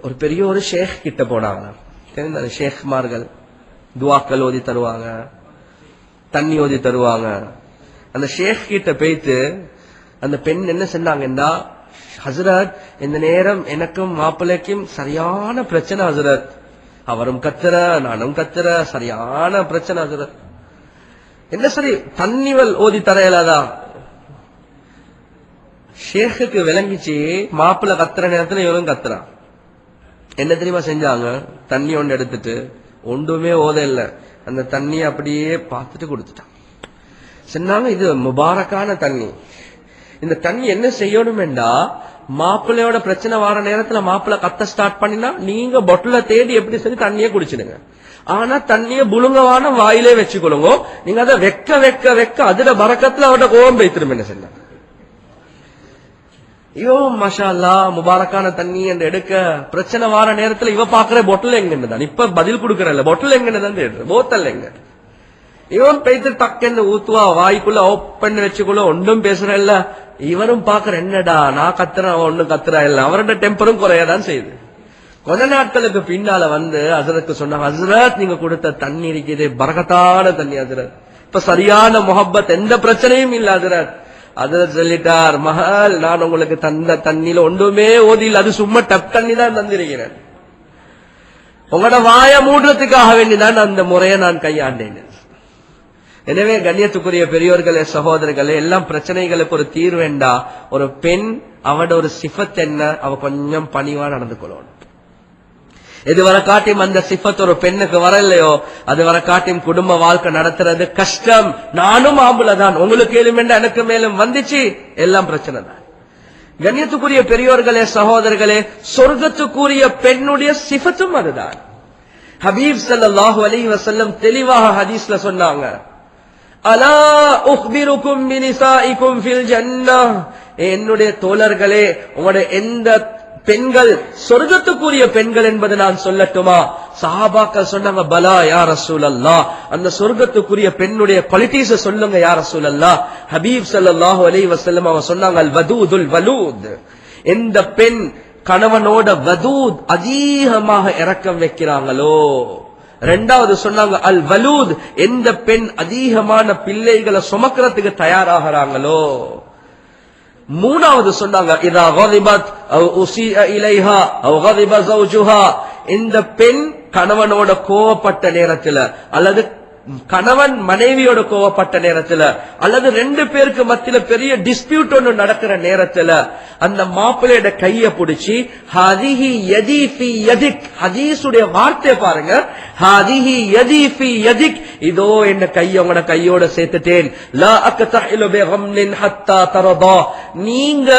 ஒரு பெரிய ஒரு ஷேக் கிட்ட போனாங்க. ஷேக்மார்கள் துவாக்கள் ஓதி தருவாங்க, தண்ணி ஓதி தருவாங்க. அந்த ஷேக் கிட்ட போயிட்டு அந்த பெண் என்ன சொன்னாங்கன்னா, ஹசரத், இந்த நேரம் எனக்கும் மாப்பிள்ளைக்கும் சரியான பிரச்சனை ஹசரத், அவரும் கத்துற நானும் கத்துற, சரியான பிரச்சனை ஹசரத். என்ன சரி தண்ணிவல் ஓதி தரையலாதா? ஷேக்கு விளங்கிச்சு, மாப்பிள்ள கத்துற நேரத்துல இவரும் கத்துறான். என்ன தெரியுமா செஞ்சாங்க, தண்ணி ஒன்று எடுத்துட்டு ஒன்றுமே ஓத இல்ல, அந்த தண்ணியை அப்படியே பார்த்துட்டு கொடுத்துட்டான். சொன்னாங்க, இது முபாரக்கான தண்ணி, இந்த தண்ணி என்ன செய்யணும்டா, மாப்பிள்ளையோட பிரச்சனை வர நேரத்துல மாப்பிள்ளை கத்த ஸ்டார்ட் பண்ணினா நீங்க பொட்டில தேடி எப்படி சரி தண்ணியே குடிச்சிடுங்க. ஆனா தண்ணிய புழுங்கவான வாயிலே வச்சுக்கொள்ளுங்க, நீங்க அதை வெக்க வெக்க வெக்க அதுல பரக்கத்துல அவட கோவம் வைத்திரும். என்ன சொன்ன, ஐயோ மாஷா அல்லாஹ் முபாரக்கான தண்ணி என்று எடுக்க, பிரச்சனை வார நேரத்துல இவ பாக்குற பொட்டில் எங்கன்னு, இப்ப பதில் கொடுக்கறல்ல, பொட்டில் எங்கன்னு தான் தேடுற, போத்தல் எங்க. இவன் பேய்த்து டக்குன்னு ஊத்துவா, வாய்க்குள்ள ஓப்பன் வச்சுக்குள்ள ஒன்றும் பேசுறல்ல. இவரும் பாக்குற, என்னடா நான் கத்துறேன் அவன் ஒன்னும் கத்துறா இல்ல, அவரோட டெம்பரும் குறையதான் செய்யுது. கொஞ்ச நாட்களுக்கு பின்னால வந்து ஹசரத்துக்கு சொன்னாங்க, ஹசரத் நீங்க கொடுத்த தண்ணி இருக்குது பரகத்தான தண்ணி ஹசரத், இப்ப சரியான முஹப்பத், எந்த பிரச்சனையும் இல்ல ஹசரத். ஹசரத் சொல்லிட்டார், மகள் நான் உங்களுக்கு தந்த தண்ணியில ஒன்றுமே ஓதியில், அது சும்மா டப் தண்ணி தான் தந்திருக்கிறேன், உங்களோட வாய மூடுறதுக்காக வேண்டிதான் அந்த முறையை நான் கையாண்டேன். எனவே கண்ணியத்துக்குரிய பெரியோர்களே, சகோதரர்களே, எல்லாம் பிரச்சனைகளுக்கு ஒரு தீர்வேண்டா. ஒரு பெண் அவட ஒரு சிஃபத் என்ன, அவ கொஞ்சம் பணிவா நடந்து கொள்ளணும். எது வர காட்டியும் அந்த சிஃபத் ஒரு பெண்ணுக்கு வரலையோ, அது வர காட்டியும் குடும்ப வாழ்க்கை நடத்துறது கஷ்டம். நானும் ஆம்புலதான், உங்களுக்கு ஏழுமெண்டா எனக்கு மேலும் வந்துச்சு, எல்லாம் பிரச்சனை தான். கண்ணியத்துக்குரிய பெரியோர்களே, சகோதரர்களே, சொர்க்கத்துக்குரிய பெண்ணுடைய சிஃபத்தும் அதுதான். ஹபீப் ஸல்லல்லாஹு அலைஹி வஸல்லம் தெளிவாக ஹதீஸ்ல சொன்னாங்க, அலா உக்பிருக்கும் பினிசாஇக்கும் ஃபில் ஜன்னah, என்னுடைய தோழர்களே, உங்களுடைய எந்த பெண்கள் சொர்க்கத்துக்குரிய பெண்கள் என்பதை நான் சொல்லட்டுமா? சஹாபாக்கள் சொன்னாங்க, பலா யா ரசூலல்லாஹ், அந்த சொர்க்கத்துக்குரிய பெண்ணுடைய குவாலிட்டிஸ் சொல்லுங்க யா ரசூலல்லாஹ். ஹபீப் ஸல்லல்லாஹு அலைஹி வஸல்லம் அவங்க சொன்னாங்க, அல் வதூதுல் வலூத், எந்த பெண் கணவனோட வதூத் அதிகமாக இரக்கம் வைக்கிறாங்களோ. ரெண்டாவது சொன்னாங்க, அல் வலூத், எந்த பெண் அதிகமான பிள்ளைகளை சுமக்கிறதுக்கு தயாராகிறாங்களோ. மூணாவது சொன்னாங்க, இதா கதிபத் அவ் உஸிஅ இலைஹா அவ் கதிப ஜௌஜுஹா, இந்த பெண் கணவனோட கோவப்பட்ட நேரத்துல, அல்லது கணவன் மனைவியோட கோவப்பட்ட நேரத்துல, அல்லது ரெண்டு பேருக்கு மத்தியில பெரிய டிஸ்பியூட் ஒன்று நடக்கிற நேரத்துல, அந்த மாப்பிள்ளையோட கைய பிடிச்சி ஹாதிஹி யதி ஃபி யதிக், ஹதீஸுடைய வார்த்தை பாருங்க, ஹாதிஹி யதி ஃபி யதிக், இதோ என்ன கைய உங்களோட கையோட சேர்த்துட்டேன், லா அக்தஹிலு பிகம்லின் ஹத்தா தரதா, நீங்க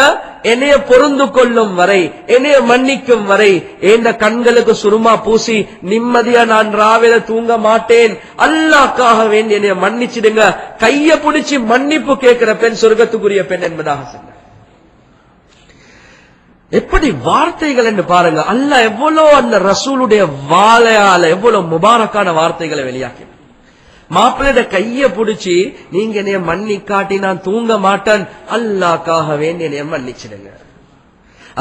என்னைய பொருந்து கொள்ளும் வரை, என்னைய மன்னிக்கும் வரை, என் கண்களுக்கு சுருமா பூசி நிம்மதியா நான் ராவில தூங்க மாட்டேன், அல்லாஹ்க்காக வேண்டி என்னைய மன்னிச்சிடுங்க. கைய பிடிச்சி மன்னிப்பு கேட்கிற பெண் சொர்க்கத்துக்குரிய பெண் என்பதாக சொன்ன. எப்படி வார்த்தைகள் என்று பாருங்க, அல்லாஹ் எவ்வளவு அந்த ரசூலுடைய வாழையால எவ்வளவு முபாரக்கான வார்த்தைகளை வெளியாக்கி, மாப்பிள்ளையோட கைய பிடிச்சி நீங்க என்னைய மன்னி காட்டி நான் தூங்க மாட்டேன், அல்லாஹ்க்காக வேண்டி என்னைய மன்னிச்சிடுங்க.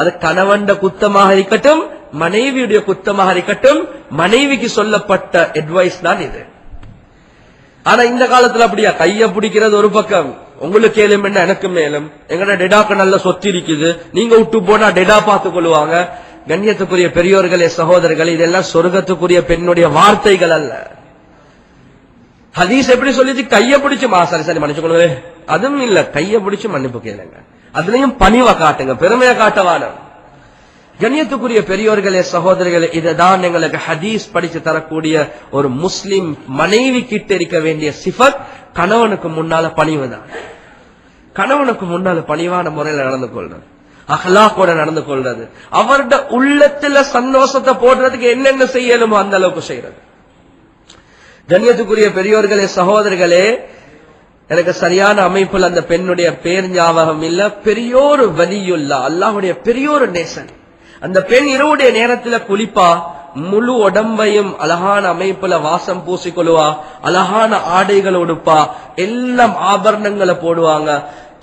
அது கணவன் குத்தமாக இருக்கட்டும், மனைவியுடைய குத்தமாக இருக்கட்டும், மனைவிக்கு சொல்லப்பட்ட அட்வைஸ் தான் இது. ஆனா இந்த காலத்துல அப்படியா, கைய பிடிக்கிறது ஒரு பக்கம், உங்களுக்கு ஏழும் என்ன எனக்கு மேலும், எங்கட டெடாக்கு நல்ல சொத்து இருக்குது, நீங்க விட்டு போனா டெடா பார்த்துக் கொள்வாங்க. கண்ணியத்துக்குரிய பெரியோர்களே சகோதரர்களே, இதெல்லாம் சொர்க்கத்துக்குரிய பெண்ணுடைய வார்த்தைகள் அல்ல. ஹதீஸ் எப்படி சொல்லிச்சு? கைய பிடிச்சு சரி சரி மன்னிச்சுக்கொள்ளுங்க, அதுவும் இல்ல, கைய பிடிச்சு மன்னிப்பு கேளுங்க, அதுலயும் பணிவை காட்டுங்க, பெருமையை காட்டவான. கண்ணியத்துக்குரிய பெரியோர்களே சகோதரர்களே, இதுதான் எங்களுக்கு ஹதீஸ் படிச்சு தரக்கூடிய ஒரு முஸ்லிம் மனைவி கிட்ட இருக்க வேண்டிய சிஃபத். கணவனுக்கு முன்னால பணிவுதான். கணவனுக்கு முன்னால பணிவான முறையில நடந்து கொள்றது, அஹ்லாக்கோட நடந்து கொள்றது, அவருடைய உள்ளத்துல சந்தோஷத்தை போடுறதுக்கு என்னென்ன செய்யணுமோ அந்த அளவுக்கு செய்யறது. கண்ணியத்துக்குரிய பெரியோர்களே சகோதரர்களே, எனக்கு சரியான அமைப்புல அந்த பெண்ணுடைய பேர் ஞாபகம் இல்ல. பெரியோரு வலியுல்லா, அல்லாஹ்வுடைய பெரியோரு நேசன். அந்த பெண் இரவுடைய நேரத்துல குளிப்பா, முழு உடம்பையும் அழகான அமைப்புல வாசம் பூசிக்கொள்வா, அழகான ஆடைகள் உடுப்பா, எல்லாம் ஆபரணங்களை போடுவாங்க.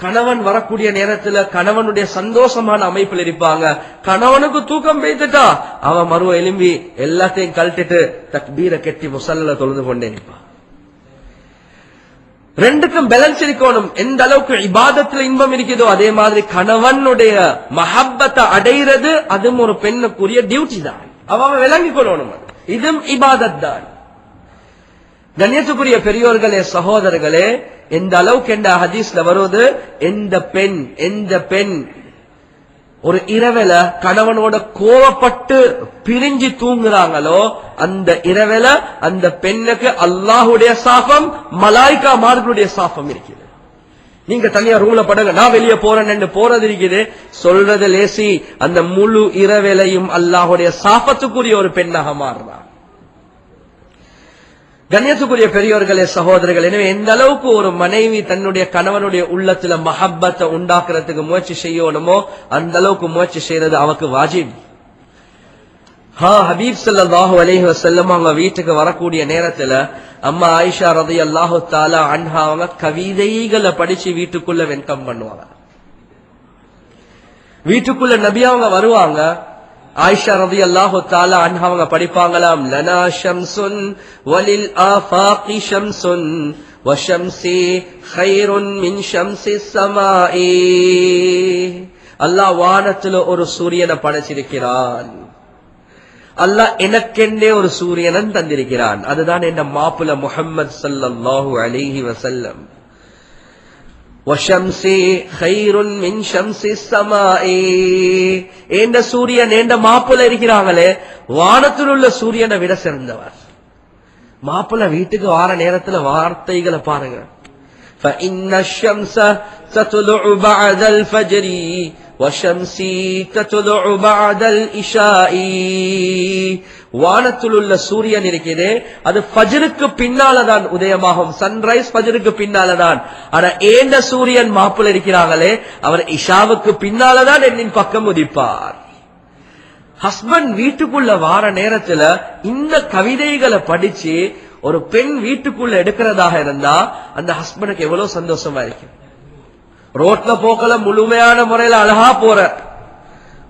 கணவன் வரக்கூடிய நேரத்துல கணவனுடைய சந்தோஷமான அமைப்பில் இருப்பாங்க. கணவனுக்கு தூக்கம் பெய்துட்டா அவன் மறுவ எலும்பி எல்லாத்தையும் கழட்டிட்டு தக்பீரை கெட்டி முசல்ல தொழுது கொண்டே இருப்பான். ரெண்டுக்கும் பேலன்ஸ் இருக்கணும். எந்த அளவுக்கு இபாதத்துல இன்பம் இருக்குதோ அதே மாதிரி கணவனுடைய மஹப்பத்தை அடைகிறது அதுவும் ஒரு பெண்ணுக்குரிய டியூட்டி தான். அவன் விளங்கிக் கொள்ளணும், இதுவும் இபாதத் தான். கண்ணியத்துக்குரிய பெரியோர்களே சகோதரர்களே, எந்த அளவுக்கு என்ற ஹதீஸ்ல வருவது, எந்த பெண் ஒரு இரவில கணவனோட கோவப்பட்டு பிரிஞ்சு தூங்குறாங்களோ அந்த இரவில அந்த பெண்ணுக்கு அல்லாஹுடைய சாபம், மலாய்கா மார்களுடைய சாபம் இருக்குது. நீங்க தனியா ரூம்ல படுங்க, நான் வெளியே போறேன்னு போறது இருக்குது, சொல்றது லேசி. அந்த முழு இரவிலையும் அல்லாஹுடைய சாபத்துக்குரிய ஒரு பெண்ணாக மாறுறான். கண்ணியத்துக்குரிய பெரியோர்களே சகோதரர்கள், எனவே எந்த அளவுக்கு ஒரு மனைவி தன்னுடைய கணவனுடைய உள்ளத்துல மஹப்பத்தை உண்டாக்குறதுக்கு முயற்சி செய்யணுமோ அந்த அளவுக்கு முயற்சி செய்யறது அவருக்கு வாஜிப். ஹபீப் ஸல்லல்லாஹு அலைஹி வஸல்லம் அவங்க வீட்டுக்கு வரக்கூடிய நேரத்துல அம்மா ஆயிஷா ரலியல்லாஹு தஆலா அன்ஹா அவங்க கவிதைகளை படிச்சு வீட்டுக்குள்ள வெல்கம் பண்ணுவாங்க. வீட்டுக்குள்ள நபி அவங்க வருவாங்க, ஆயிஷா ரலியல்லாஹு தஆலா அன்ஹா அவங்க படிப்பாங்களாம், லனா ஷம்சுன் வலில் ஆஃபாகி ஷம்சுன் வஷம்சி கைருன் மின் ஷம்ஸிஸ் ஸமாஇ. அல்லாஹ் வானத்துல ஒரு சூரியனை படைச்சிருக்கிறான், அல்லாஹ் எனக்கென்றே ஒரு சூரியனை தந்திருக்கிறான், அதுதான் என் மாப்பிள்ள முஹம்மது ஸல்லல்லாஹு அலைஹி வஸல்லம். வஷம்சி கைருன் மின் ஷம்ஸிஸ் ஸமாஇ. ஏண்ட சூரியன் ஏண்ட மாப்பிள்ள இருக்கிறாங்களே வானத்தில் உள்ள சூரியனை விட சிறந்தவர். மாப்பிள்ள வீட்டுக்கு வார நேரத்துல வார்த்தைகளை பாருங்க, فإن الشمس تطلع بعد الفجر وشمسي تطلع بعد العشاء. வானத்தில் உள்ள சூரியன் இருக்கிறதே அது ஃபஜ்ருக்கு பின்னாலதான் உதயமாகும், சன்ரைஸ் ஃபஜ்ருக்கு பின்னாலதான். ஆனா ஏண்ட சூரியன் மாப்பிள்ள இருக்கிறாங்களே அவர் இஷாவுக்கு பின்னாலதான் என்னின் பக்கம் உதிப்பார். ஹஸ்பண்ட் வீட்டுக்குள்ள வார நேரத்துல இந்த கவிதைகளை படிச்சு ஒரு பெண் வீட்டுக்குள்ள எடுக்கிறதாக இருந்தா அந்த ஹஸ்பண்டுக்கு எவ்வளவு சந்தோஷமா இருக்கு. ரோட்ல போக்கல முழுமையான முறையில அழகா போற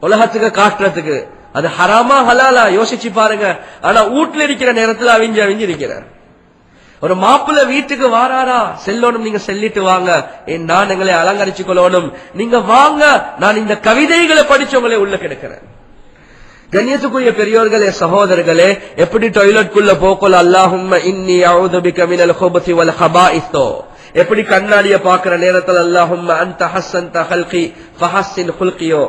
உலகத்துக்கு காட்டுறதுக்கு, அது ஹராமா ஹலாலா யோசிச்சு பாருங்க. ஆனா வீட்டுல இருக்கிற நேரத்துல அவிஞ்சு இருக்கிறார். ஒரு மாப்பிள்ள வீட்டுக்கு வாராரா, செல்லணும், நீங்க செல்லிட்டு வாங்க, நான் எங்களை அலங்கரிச்சு கொள்ளணும், நீங்க வாங்க, நான் இந்த கவிதைகளை படிச்சு உங்களை உள்ள கிடைக்கிறேன். கண்ணியத்துக்குரிய பெரியோர்களே சகோதரர்களே, எப்படி டாய்லெட்குள்ள போக்கல அல்லாஹும்ம இன்னி அஊது பிக மினல் குபுஸி வல் ஹபாயிஸோ, எப்படி கண்ணாடிய பாக்குற நேரத்தில் அல்லாஹும்ம அன்த ஹஸ்ஸன்த ஹல்கி ஃபஹஸ்ஸின் ஹுல்கியோ,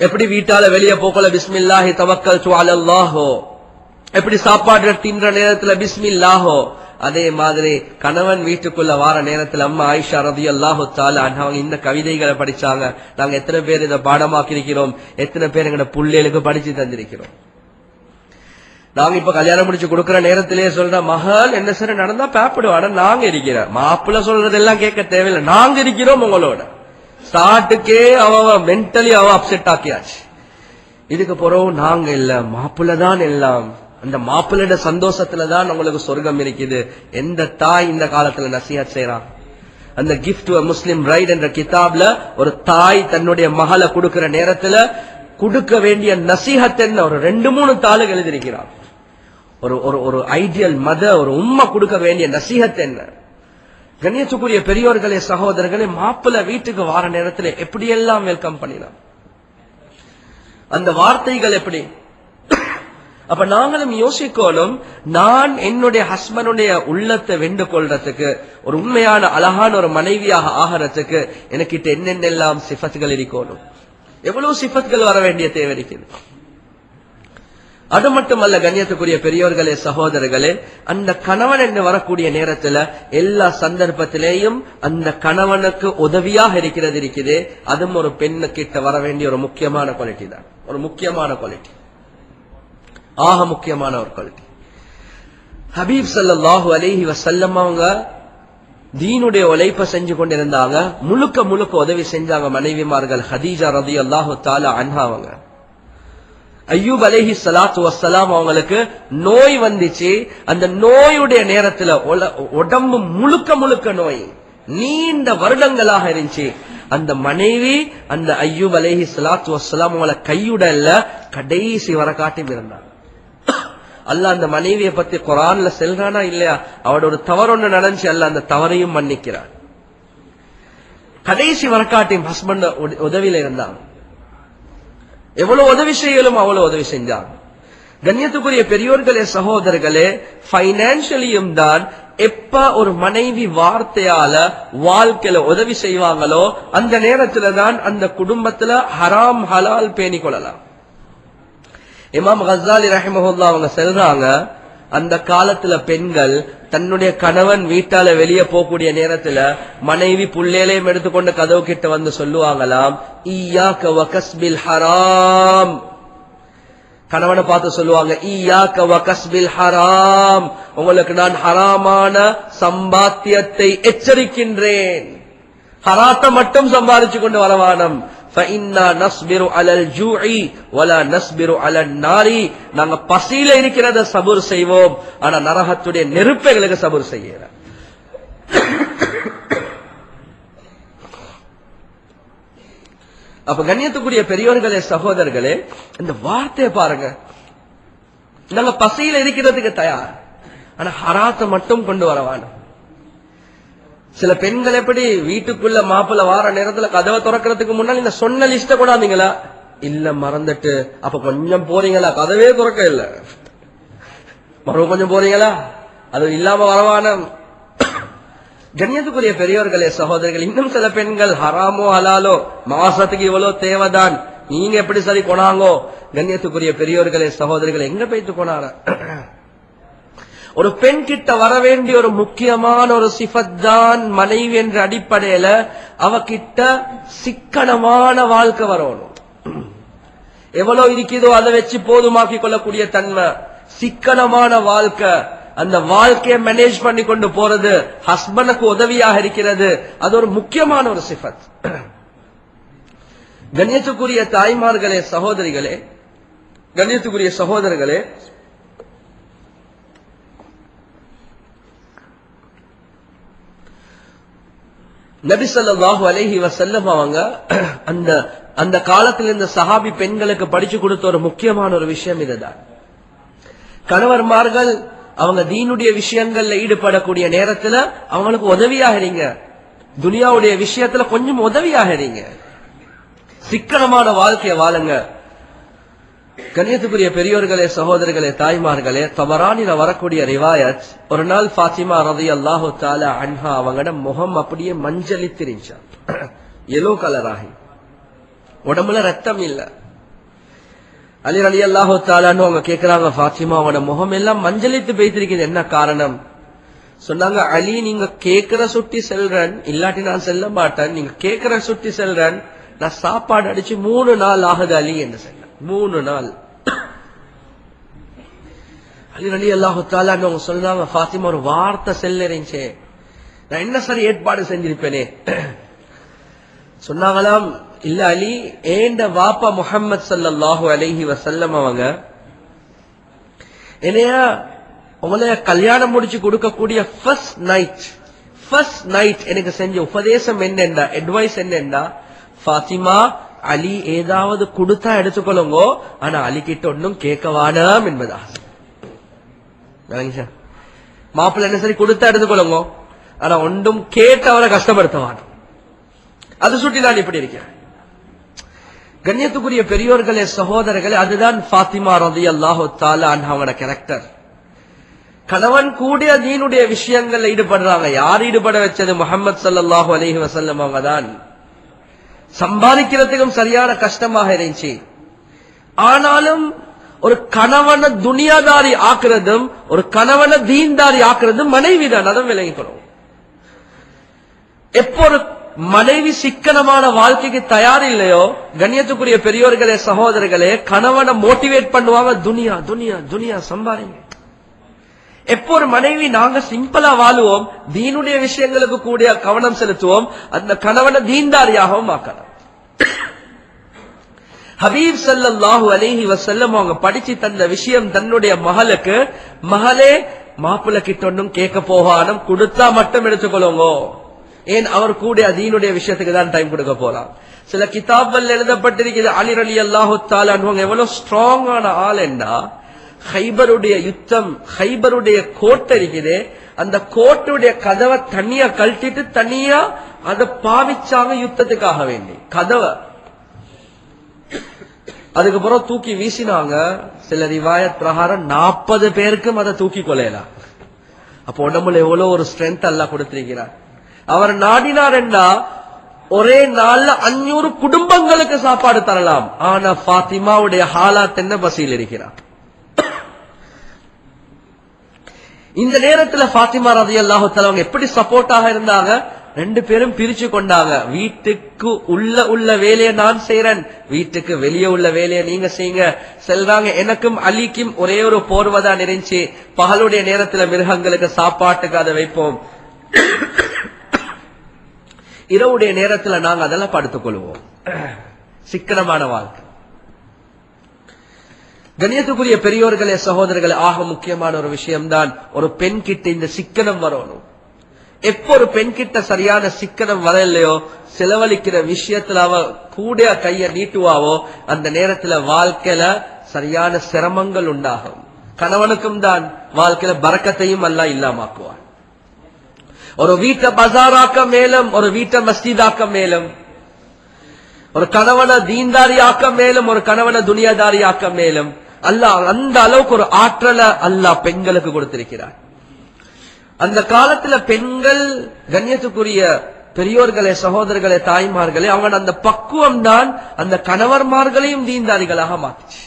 எப்படி வீட்டால வெளியே போக்கல பிஸ்மில்லாஹி தவக்கல்து அலல்லாஹோ, எப்படி சாப்பாடு தின்ற நேரத்துல பிஸ்மில்லாஹோ, அதே மாதிரி கணவன் வீட்டுக்குள்ள வார நேரத்தில் அம்மா ஆயிஷா ரலியல்லாஹு தஆலா அன்ஹா இந்த கவிதைகளை படிச்சாங்க. நாங்க எத்தனை பேர் இதை பாடமாக்கி இருக்கிறோம், எத்தனை பேர் எங்க புள்ளைகளுக்கு படிச்சு தந்திருக்கிறோம். நாங்க இப்ப கல்யாணம் முடிச்சு கொடுக்கிற நேரத்திலேயே சொல்ற மகள் என்ன சரி நடந்தா பேப்பிடுவாட, நாங்க இருக்கிறோம், மாப்பிள்ள சொல்றதெல்லாம் கேட்க தேவையில்லை, நாங்க இருக்கிறோம் உங்களோட. ஸ்டார்ட்டுக்கே அவ மென்டலி அவ அப்செட் ஆக்கியாச்சு. இதுக்கு பிறகு நாங்க இல்ல, மாப்பிள்ளதான் எல்லாம், அந்த மாப்பிள்ளோட சந்தோஷத்துலதான் உங்களுக்கு சொர்க்கம் இருக்குது. எந்த தாய் இந்த காலத்துல நசிஹத் செய்யறான்? அந்த கிஃப்ட் முஸ்லிம் பிரைட் என்ற கிதாப்ல ஒரு தாய் தன்னுடைய மகளை கொடுக்கிற நேரத்துல கொடுக்க வேண்டிய நசீஹத் என்ன ஒரு 2-3 தாளுகள் எழுதியிருக்கிறார். ஒரு ஒரு ஐடியல் ஒரு உம்மா கொடுக்க வேண்டிய நசீஹத் என்ன? கண்ணியத்துக்குரிய பெரியோர்களே சகோதரர்களே, மாப்பிள்ளை வீட்டுக்கு வார நேரத்தில் எப்படியெல்லாம் வெல்கம் பண்ணினான், அந்த வார்த்தைகள் எப்படி. அப்ப நாங்களும் யோசிக்கணும், நான் என்னுடைய ஹஸ்பண்டுடைய உள்ளத்தை வெண்டு கொள்றதுக்கு, ஒரு உண்மையான அழகான ஒரு மனைவியாக ஆகிறதுக்கு எனக்கிட்ட என்னென்னெல்லாம் சிஃபத்துகள் இருக்கணும், எவ்வளவு சிஃபத்துகள் வர வேண்டிய தேவை இருக்குது. அது மட்டுமல்ல கண்ணியத்துக்குரிய பெரியோர்களே சகோதரர்களே, அந்த கணவன் என்று வரக்கூடிய நேரத்துல எல்லா சந்தர்ப்பத்திலேயும் அந்த கணவனுக்கு உதவியாக இருக்குது. அதுவும் ஒரு பெண்ணுக்கிட்ட வர வேண்டிய ஒரு முக்கியமான குவாலிட்டி தான், ஒரு முக்கியமான குவாலிட்டி, ஆக முக்கியமான ஒரு குவாலிட்டி. ஹபீப் ஸல்லல்லாஹு அலைஹி வஸல்லம் அவங்க தீனுடைய உழைப்பை செஞ்சு கொண்டிருந்தாங்க, முழுக்க முழுக்க உதவி செஞ்சாங்க மனைவிமார்கள். ஹதீஜா ரலியல்லாஹு தஆலா அன்ஹா அவங்க, அய்யூப் அலைஹி ஸலாத்து வஸ்ஸலாம் அவங்களுக்கு நோய் வந்துச்சு. அந்த நோயுடைய நேரத்துல உடம்பு முழுக்க முழுக்க நோய், நீண்ட வருடங்களாக இருந்துச்சு. அந்த மனைவி அந்த அய்யூப் அலைஹி ஸலாத்து வஸ்ஸலாம் அவங்கள கையுடல்ல கடைசி வர காட்டி இருந்தாங்க. அல்லாஹ் அந்த மனைவியை பத்தி குர்ஆன்ல சொல்றானா இல்லையா, அவட ஒரு தவறு ஒண்ணு நடந்துச்சு, அல்லாஹ் அந்த தவறையும் மன்னிக்கிறான். கடைசி வரக்காட்டியும் ஹஸ்பண்ட் உதவியில இருந்தாங்க. எவ்வளவு உதவி செய்யலும் அவ்வளவு உதவி செஞ்சாங்க. கண்ணியத்துக்குரிய பெரியோர்களே சகோதரர்களே, பைனான்சியலியும் தான் எப்ப ஒரு மனைவி வார்த்தையால வாழ்க்கையில உதவி செய்வாங்களோ அந்த நேரத்துல தான் அந்த குடும்பத்துல ஹராம் ஹலால் பேணி கொள்ளலாம். இமாம் கஸ்ஸாலி ரஹிமஹுல்லாஹ் அவங்க சொல்றாங்க, அந்த காலத்துல பெண்கள் தன்னுடைய கணவன் வீட்டால வெளியே போகக்கூடிய நேரத்துல மனைவி புள்ளேலையும் எடுத்துக்கொண்டு கதவு கிட்ட வந்து சொல்லுவாங்களாம், ஈயாக்க வகஸ்பில் ஹராம். கணவனை பார்த்து சொல்லுவாங்க, ஈயாக்க வகஸ்பில் ஹராம், உங்களுக்கு நான் ஹராமான சம்பாத்தியத்தை எச்சரிக்கின்றேன், ஹராத்தை மட்டும் சம்பாதிச்சு கொண்டு வரவானம். நாங்க பசியில இருக்கிறத சபூர் செய்வோம், ஆனா நரகத்துடைய நெருப்பைகளுக்கு சபூர் செய்யற. அப்ப கண்ணியத்துக்குரிய பெரியோர்களே சகோதரர்களே, இந்த வார்த்தையை பாருங்க, நாங்க பசியில இருக்கிறதுக்கு தயார், ஆனா ஹராத்தை மட்டும் கொண்டு வரவான. சில பெண்கள் எப்படி வீட்டுக்குள்ள மாப்பிள்ள வார நேரத்துல கதவை திறக்கிறதுக்கு முன்னாடி இந்த சொன்ன லிஸ்ட கூடாதீங்களா, இல்ல மறந்துட்டு அப்ப கொஞ்சம் போறீங்களா, கதவே திறக்க இல்ல, மறுபடியும் கொஞ்சம் போறீங்களா, அது இல்லாம வரவான. கண்ணியத்துக்குரிய பெரியவர்களே சகோதரர்கள், இன்னும் சில பெண்கள் ஹராமோ ஹலாலோ மாசத்துக்கு இவ்வளவு தேவைதான், நீங்க எப்படி சரி கொனாங்கோ. கண்ணியத்துக்குரிய பெரியவர்களே சகோதரர்கள், எங்க போயிட்டு கொனார? ஒரு பெண் கிட்ட வர வேண்டிய ஒரு முக்கியமான ஒரு சிஃபத் தான் மனைவி என்ற அடிப்படையில அவகிட்ட சிக்கனமான வாழ்க்கை வரணும். எவ்வளவு இருக்குதோ அதை வச்சு போதுமாக்கி கொள்ளக்கூடிய தன்மை, சிக்கனமான வாழ்க்கை, அந்த வாழ்க்கையை மேனேஜ் பண்ணி கொண்டு போறது, ஹஸ்பண்டுக்கு உதவியாக இருக்கிறது, அது ஒரு முக்கியமான ஒரு சிஃபத். கண்ணியத்துக்குரிய தாய்மார்களே சகோதரிகளே, கண்ணியத்துக்குரிய சகோதரர்களே, நபி ஸல்லல்லாஹு அலைஹி வஸல்லம் அவங்க அந்த காலத்தில் இந்த சஹாபி பெண்களுக்கு படிச்சு கொடுத்த ஒரு முக்கியமான ஒரு விஷயம் இதுதான். கணவர்மார்கள் அவங்க தீனுடைய விஷயங்கள்ல ஈடுபடக்கூடிய நேரத்துல அவங்களுக்கு உதவியாக இருங்க, துனியாவுடைய விஷயத்துல கொஞ்சம் உதவியாக இருங்க, சிக்கனமான வாழ்க்கையை வாழுங்க. கண்ணியத்துக்குரிய பெரியோர்களே சகோதரர்களே தாய்மார்களே, தபரானில வரக்கூடிய ரிவாயத், ஒரு நாள் ஃபாத்திமா ரலியல்லாஹு தஆலா அன்ஹா அவங்களோட முகம் அப்படியே மஞ்சளித்திருந்துச்சு, எல்லோ கலர் ஆகி, உடம்புல ரத்தம் இல்ல. அலி ரலியல்லாஹு தஆலா அவங்க கேக்குறாங்க, ஃபாத்திமா அவனோட முகம் எல்லாம் மஞ்சளித்து போய்த்திருக்குது, என்ன காரணம்? சொன்னாங்க, அலி நீங்க கேக்குற சுட்டி செல்றேன், இல்லாட்டி நான் செல்ல மாட்டேன், நீங்க கேக்குற சுட்டி செல்றேன், நான் சாப்பாடு அடிச்சு 3 நாள் ஆகுது அலி என்று சொன்ன. 3 நாள். அலி ரலியல்லாஹு தஆலா அவங்க சொல்றாங்க, ஃபாத்திமா ஒரு வார்த்தை செல்லிருந்துச்சே, நான் என்ன சரி ஏற்பாடு செஞ்சிருப்பேனே. சொன்னாங்களாம், இல்ல அலி, ஏண்ட வாப்பா முஹம்மது ஸல்லல்லாஹு அலைஹி வஸல்லம் அவங்க என்னையா உங்களை கல்யாணம் முடிச்சு கொடுக்கக்கூடிய ஃபர்ஸ்ட் நைட் எனக்கு செஞ்ச உபதேசம் என்னண்டா, அட்வைஸ் என்னண்டா, ஃபாத்திமா அலி ஏதாவது கொடுத்தா எடுத்துக்கொள்ளுங்கோ, ஆனா அலி கிட்ட ஒன்னும் கேட்க வேணாம் என்பதா. மாப்பிள்ள என்ன சரி கொடுத்தா எடுத்துக்கொள்ளுங்க, ஆனா ஒன்றும் கேட்டு அவரை கஷ்டப்படுத்தவான். அது சுட்டி நான் இப்படி இருக்கேன். கண்ணியத்துக்குரிய பெரியோர்களே, சகோதரர்களே, அதுதான் ஃபாத்திமா ரலியல்லாஹு தஆலா அன்ஹாவோட கேரக்டர். கணவன் கூடிய தீனுடைய விஷயங்கள்ல ஈடுபடுறாங்க. யார் ஈடுபட வச்சது? முஹம்மது ஸல்லல்லாஹு அலைஹி வஸல்லம் அவங்க தான். சம்பாதிக்கிறதுக்கும் சரியான கஷ்டமாக இருந்துச்சு. ஆனாலும் ஒரு கணவனை துனியாதாரி ஆக்குறதும் ஒரு கணவனை தீன்தாரி ஆக்குறதும் மனைவி தான். அதை விளங்கிக்கணும். எப்போ ஒரு மனைவி சிக்கனமான வாழ்க்கைக்கு தயார் இல்லையோ, கண்ணியத்துக்குரிய பெரியோர்களே, சகோதரர்களே, கணவனை மோட்டிவேட் பண்ணுவாங்க, துனியா துனியா துனியா சம்பாதிங்க. எப்போ ஒரு மனைவி நாங்க சிம்பிளா வாழுவோம், தீனுடைய விஷயங்களுக்கு கூட கவனம் செலுத்துவோம், அந்த கணவனை தீன்தாரியாகவும் ஆக்கலாம். ஹபீப் ஸல்லல்லாஹு அலைஹி வஸல்லம் அவங்க படிச்சு தந்த விஷயம் தன்னுடைய மகளுக்கு, மகளே மாப்பிள்ளை கிட்ட ஒன்னும் கேட்க போகானும், கொடுத்தா மட்டும் எடுத்துக்கொள்ளுங்க. ஏன்? அவர் கூட தீனுடைய விஷயத்துக்கு தான் டைம் கொடுக்க போறான். சில கிதாபல் எழுதப்பட்டிருக்கிறது, அலி ரலியல்லாஹு தஆலா அன்ஹு எவ்வளவு ஸ்ட்ராங்கான ஆள் என்றா, ஹைபருடைய யுத்தம், ஹைபருடைய கோட்டை இருக்குது, அந்த கோட்டுடைய கதவை தனியா கழட்டிட்டு தனியா அதை பாவிச்சாங்க யுத்தத்துக்காக வேண்டி கதவை. அதுக்கப்புறம் தூக்கி வீசினாங்க. சில ரிவாயத் பிரகாரம் 40 பேருக்கும் அதை தூக்கி கொள்ளலாம். அப்போ உடம்புல எவ்வளவு ஒரு ஸ்ட்ரென்த் எல்லாம் கொடுத்திருக்கிறார். அவர் நாடினார் என்றா ஒரே நாள்ல 500 குடும்பங்களுக்கு சாப்பாடு தரலாம். ஆனா ஃபாத்திமாவுடைய ஹாலாத் என்ன? பசியில் இருக்கிறார். இந்த நேரத்துல ஃபாத்திமா ரலியல்லாஹு தஆலா அவங்க எப்படி சப்போர்ட்டாக இருந்தாங்க? 2 பேரும் பிரிச்சு கொண்டாங்க. வீட்டுக்கு உள்ள வேலையை நான் செய்யறேன், வீட்டுக்கு வெளியே உள்ள வேலையை நீங்க செய்யுங்க செல்றாங்க. எனக்கும் அலிக்கும் ஒரே ஒரு போர்வதான் இருந்துச்சு. பகலுடைய நேரத்துல மிருகங்களுக்கு சாப்பாட்டுக்கு அதை வைப்போம், இரவுடைய நேரத்துல நாங்க அதெல்லாம் படுத்துக் கொள்வோம். சிக்கனமான வாழ்க்கை. கண்ணியத்துக்குரிய பெரியோர்களே, சகோதரர்களே, ஆக முக்கியமான ஒரு விஷயம்தான் ஒரு பெண் கிட்ட இந்த சிக்கனம் வரணும். எப்போ ஒரு பெண் கிட்ட சரியான சிக்கனம் வரலையோ, செலவழிக்கிற விஷயத்துல அவ கூட கைய நீட்டுவாவோ, அந்த நேரத்துல வாழ்க்கையில சரியான சிரமங்கள் உண்டாகும். கணவனுக்கும் தான் வாழ்க்கையில பரக்கத்தையும் அல்லாஹ் இல்லாமாக்குவான். ஒரு வீட்டை பஜாராக்க மேலும், ஒரு வீட்டை மஸ்ஜிதாக்க மேலும், ஒரு கணவனை தீன்தாரி ஆக்க மேலும், ஒரு கணவனை துனியாதாரி ஆக்க மேலும் அல்லாஹ் அந்த அளவுக்கு ஒரு ஆற்றலை அல்லாஹ் பெண்களுக்கு கொடுத்திருக்கிறார். அந்த காலத்துல பெண்கள், கண்ணியத்துக்குரிய பெரியோர்களே, சகோதரர்களே, தாய்மார்களே, அவங்க அந்த பக்குவம் தான் அந்த கணவர்மார்களையும் தீன்தாரிகளாக மாற்றுச்சு.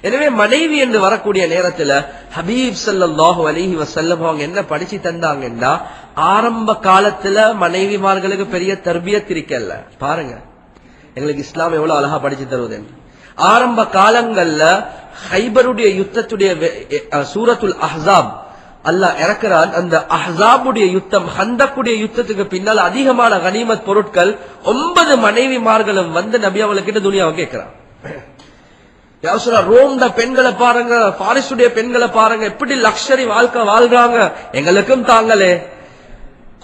எனவே மனைவி என்று வரக்கூடிய நேரத்துல ஹபீப் ஸல்லல்லாஹு அலைஹி வஸல்லம் அவங்க என்ன படிச்சு தந்தாங்கன்னா, ஆரம்ப காலத்துல மனைவிமார்களுக்கு பெரிய தர்பியத் இருக்கல்ல. பாருங்க எங்களுக்கு இஸ்லாம் எவ்வளவு அழகா படிச்சு தருவது. ஆரம்ப காலங்கள்ல ஹைபருடைய யுத்தத்துடைய சூரத்துல் அஹ்ஸாப் அல்லாஹ் இறக்குறான். அந்த அஹ்ஸாபுடைய யுத்தம், ஹந்தக்குடைய யுத்தத்துக்கு பின்னால் அதிகமான கனிமத் பொருட்கள் 9 மனைவிமார்களும் வந்து நபி அவங்களுக்கு துனியாவை கேட்கிறான். ரோம் பெண்களை பாருங்க, பாரிசுடைய பெண்களை பாருங்க, எப்படி லக்ஷரி வாழ்க்கை வாழ்றாங்க, எங்களுக்கும் தாங்களே.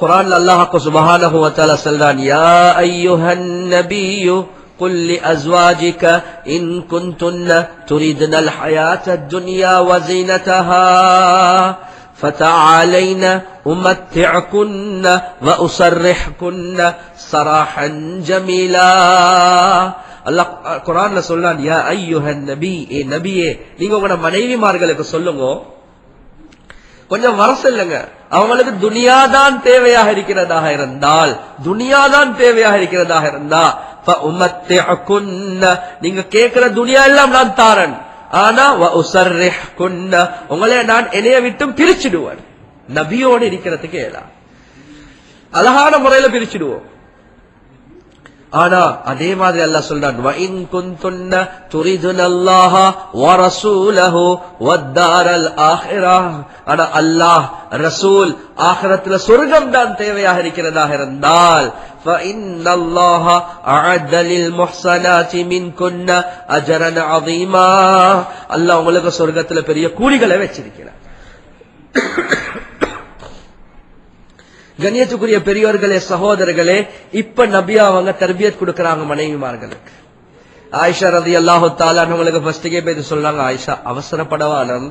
குர்ஆன்ல அல்லாஹ் சுப்ஹானஹு வ தஆலா சொல்றான், யா அய்யுஹன் நபியு குல் லிஅஸ்வாஜிக இன் குன்துன்ன துரிதுனல் ஹயாத்தத் துன்யா வ ஸீனதஹா فتعالين أمتعكن وأسرحكن سراحا جميلا. அல்லாஹ் குர்ஆன்ல சொல்றான், யா அய்யுஹன் நபி, ஏ நபியே, நீங்க உங்க மனைவிமார்களுக்கு சொல்லுங்க, கொஞ்சம் வர சொல்லுங்க. அவங்களுக்கு துனியாதான் தேவையாக இருக்கிறதாக இருந்தால், துனியாதான் தேவையாக இருக்கிறதாக இருந்தா நீங்க கேட்கிற துனியா எல்லாம் நான் தாரன், ஆனா உங்களை நான் என்னைய விட்டும் பிரிச்சிடுவேன். நபியோடு இருக்கிறதுக்கு ஏதா அழகான முறையில பிரிச்சிடுவோம். ஆனா அதே மாதிரி அல்லாஹ் சொல்றான், வ இன் குன்துன்ன துரிதுனல்லாஹ வ ரசூலஹு வத்தாரல் ஆখিরাহ, ஆனா அல்லாஹ் ரசூல் ஆখিরাத்துல சொர்க்கம் தான் தேவையாக இருக்கிறதாக இருந்தால் ஃப இன்னல்லாஹ அஅத லில் முஹ்ஸனாத்தி மின்குன்ன அஜரன் அஸீமா, அல்லாஹ் உங்களுக்கு சொர்க்கத்துல பெரிய கூலிகளை வச்சிருக்கிறார். கண்ணியத்துக்குரிய பெரியோர்களே, சகோதரர்களே, இப்ப நபி அவங்க தர்பியத் கொடுக்கறாங்க மனைவிமார்களுக்கு. ஆயிஷா ரலியல்லாஹு தஆலா அவங்களுக்கு ஃபர்ஸ்ட்கே போய் சொல்றாங்க, ஆயிஷா அவசரப்படவானம்,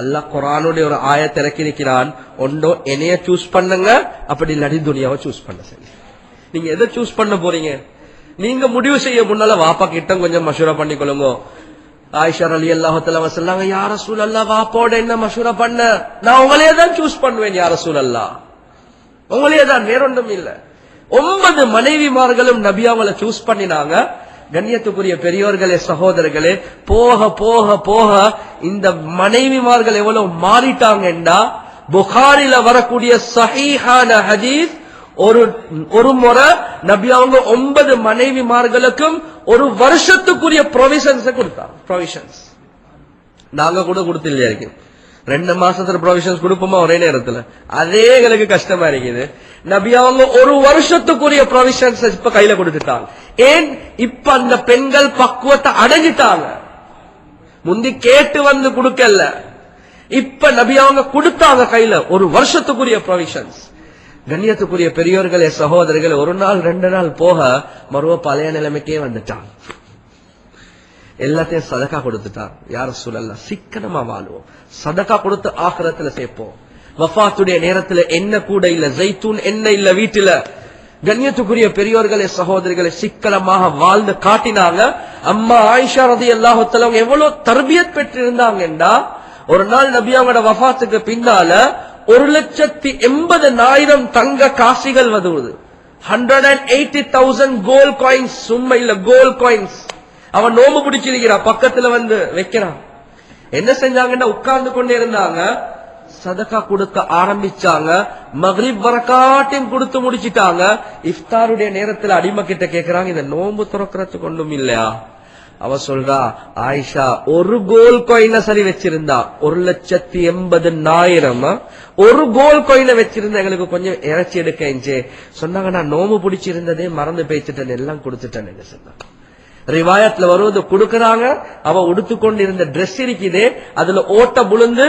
அல்லாஹ் குர்ஆனுடைய ஒரு ஆயத் இறக்கியிருக்கிறான், ஒன்றோ என்னைய சூஸ் பண்ணுங்க, அப்படி இல்லாட்டி துனியாவை சூஸ் பண்ண. சரி, நீங்க எதை சூஸ் பண்ண போறீங்க? நீங்க முடிவு செய்ய முன்னால வாப்பா கிட்ட கொஞ்சம் மஷூரா பண்ணிக்கொள்ளுங்க. ஆயிஷா ரலியல்லாஹு தஆலா சொன்னாங்க, யா ரசூலல்லாஹ், வாப்போட என்ன மஷூரா பண்ண, நான் உங்களையே தான் சூஸ் பண்ணுவேன் யா ரசூலல்லாஹ், உங்களையே தான், வேறொன்றும் இல்ல. 9 மனைவிமார்களும் நபி அவங்கள சூஸ் பண்ணினாங்க. கண்ணியத்துக்குரிய பெரியோர்களே, சகோதரர்களே, போக போக போக இந்த மனைவிமார்கள் எவ்வளவு மாறிட்டாங்கன்னா, புகாரில வரக்கூடிய சஹீஹான ஹதீஸ், ஒரு முறை நபி அவங்க 9 மனைவிமார்களுக்கும் ஒரு வருஷத்துக்குரிய ப்ரொவிஷன்ஸ் கொடுத்தாங்க. ப்ரொவிஷன்ஸ் நாங்க கூட கொடுத்து இல்லையா இருக்கு, 2 மாசத்துல ப்ரொவிஷன்ஸ் கொடுப்போமா ஒரே நேரத்துல, அதே எங்களுக்கு கஷ்டமா இருக்குது. நபி அவங்க ஒரு வருஷத்துக்குரிய ப்ரொவிஷன்ஸ் இப்ப கையில கொடுத்துட்டாங்க. ஏன்? இப்ப அந்த பெண்கள் பக்குவத்தை அடைஞ்சிட்டாங்க. முந்தி கேட்டு வந்து கொடுக்கல, இப்ப நபி அவங்க கொடுத்தாங்க கையில ஒரு வருஷத்துக்குரிய ப்ரொவிஷன்ஸ். கண்ணியத்துக்குரிய பெரியோர்களே, சகோதரர்களே, ஒரு நாள் 2 நாள் போக மறுவ பழைய நிலைமைக்கே வந்துட்டாங்க. எல்லாத்தையும் சதக்கா கொடுத்துட்டார். யார சூழல்லாம் சிக்கனமா வாழுவோம், சதக்கா கொடுத்து ஆகிரத்துல சேர்ப்போம். வஃபாத்துடைய நேரத்துல என்ன கூட இல்ல, ஜெய்தூன் என்ன இல்ல வீட்டுல. கண்ணியத்துக்குரிய பெரியோர்களே, சகோதரிகளை, சிக்கனமாக வாழ்ந்து காட்டினாங்க. அம்மா ஆயிஷா ரலியல்லாஹு தஆலா எவ்வளவு தர்பியத் பெற்றிருந்தாங்கன்னா, ஒரு நாள் நபி அவங்களோட வஃபாத்துக்கு பின்னால 1,80,000 தங்க காசிகள் வருவது, 180,000 கோல்ட் காயின்ஸ். சும்மா இல்ல, கோல்ட் காயின்ஸ். அவன் நோம்பு பிடிச்சிருக்கிறான், பக்கத்துல வந்து வைக்கிறான். என்ன செஞ்சாங்கன்னா, உட்கார்ந்து கொண்டே இருந்தாங்க, சதக்கா கொடுக்க ஆரம்பிச்சாங்க. மக்ரிப் வரக்காட்டையும் கொடுத்து முடிச்சிட்டாங்க. இஃப்தாருடைய நேரத்துல அடிமை கிட்ட கேட்கிறாங்க, இந்த நோம்பு துறக்கிறதுக்கு ஒன்றும் இல்லையா? அவ சொல்றா, ஆயிஷா ஒரு கோல் காயின சரி வச்சிருந்தா 1,80,000 ஒரு கோல் காயின வச்சிருந்தா எங்களுக்கு கொஞ்சம் இறைச்சி எடுக்க சொன்னாங்க. நான் நோம்பு பிடிச்சிருந்ததே மறந்து பேசிட்டேன், எல்லாம் கொடுத்துட்டேன் சொன்னாங்க. ரிவாயத்ல வருவது கொடுக்கறாங்க. அவ உடுத்துக்கொண்டு இருந்த டிரெஸ் இருக்குது, அதுல ஓட்ட புழுந்து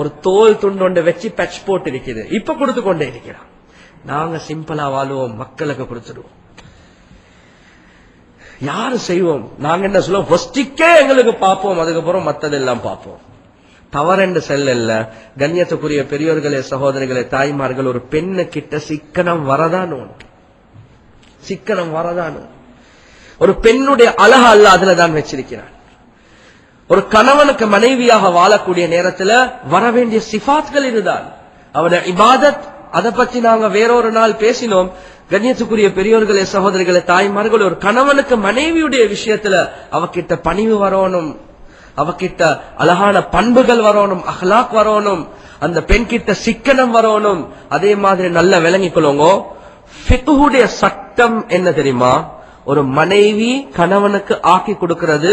ஒரு தோல் துண்டு ஒன்று வச்சு பட்ச் போட்டு இருக்குது. இப்ப கொடுத்து கொண்டே இருக்கிறான். நாங்க சிம்பிளா வாழுவோம், மக்களுக்கு கொடுத்துடுவோம். யாரு செய்வோம்? நாங்க என்ன சொல்லுவோம், ஃபர்ஸ்டிக்கே எங்களுக்கு பார்ப்போம், அதுக்கப்புறம் மத்ததெல்லாம் பார்ப்போம். தவறென்று செல்ல. கண்ணியத்துக்குரிய பெரியோர்களே, சகோதரிகளே, தாய்மார்கள், ஒரு பெண்ணு கிட்ட சிக்கனம் வரதான், சிக்கனம் வரதான். ஒரு பெண்ணுடைய அழகு அல்ல அதுலதான் வச்சிருக்கிறான். ஒரு கணவனுக்கு மனைவியாக வாழக்கூடிய நேரத்தில் வர வேண்டிய சிஃபாத்கள் இதுதான். அவருடைய இபாதத், அதை பற்றி நாங்க வேறொரு நாள் பேசினோம். கண்ணியத்துக்குரிய பெரியோர்களே, சகோதரிகளே, தாய்மார்கள், ஒரு கணவனுக்கு மனைவியுடைய விஷயத்துல அவகிட்ட பணிவு வரணும், அவகிட்ட அழகான பண்புகள் வரணும், அஹ்லாக் வரணும், அந்த பெண் கிட்ட சிக்கனம் வரணும். அதே மாதிரி நல்ல விளங்கிக் கொள்ளுங்க, ஃபிக்ஹுடைய சட்டம் என்ன தெரியுமா? ஒரு மனைவி கணவனுக்கு ஆக்கி கொடுக்கிறது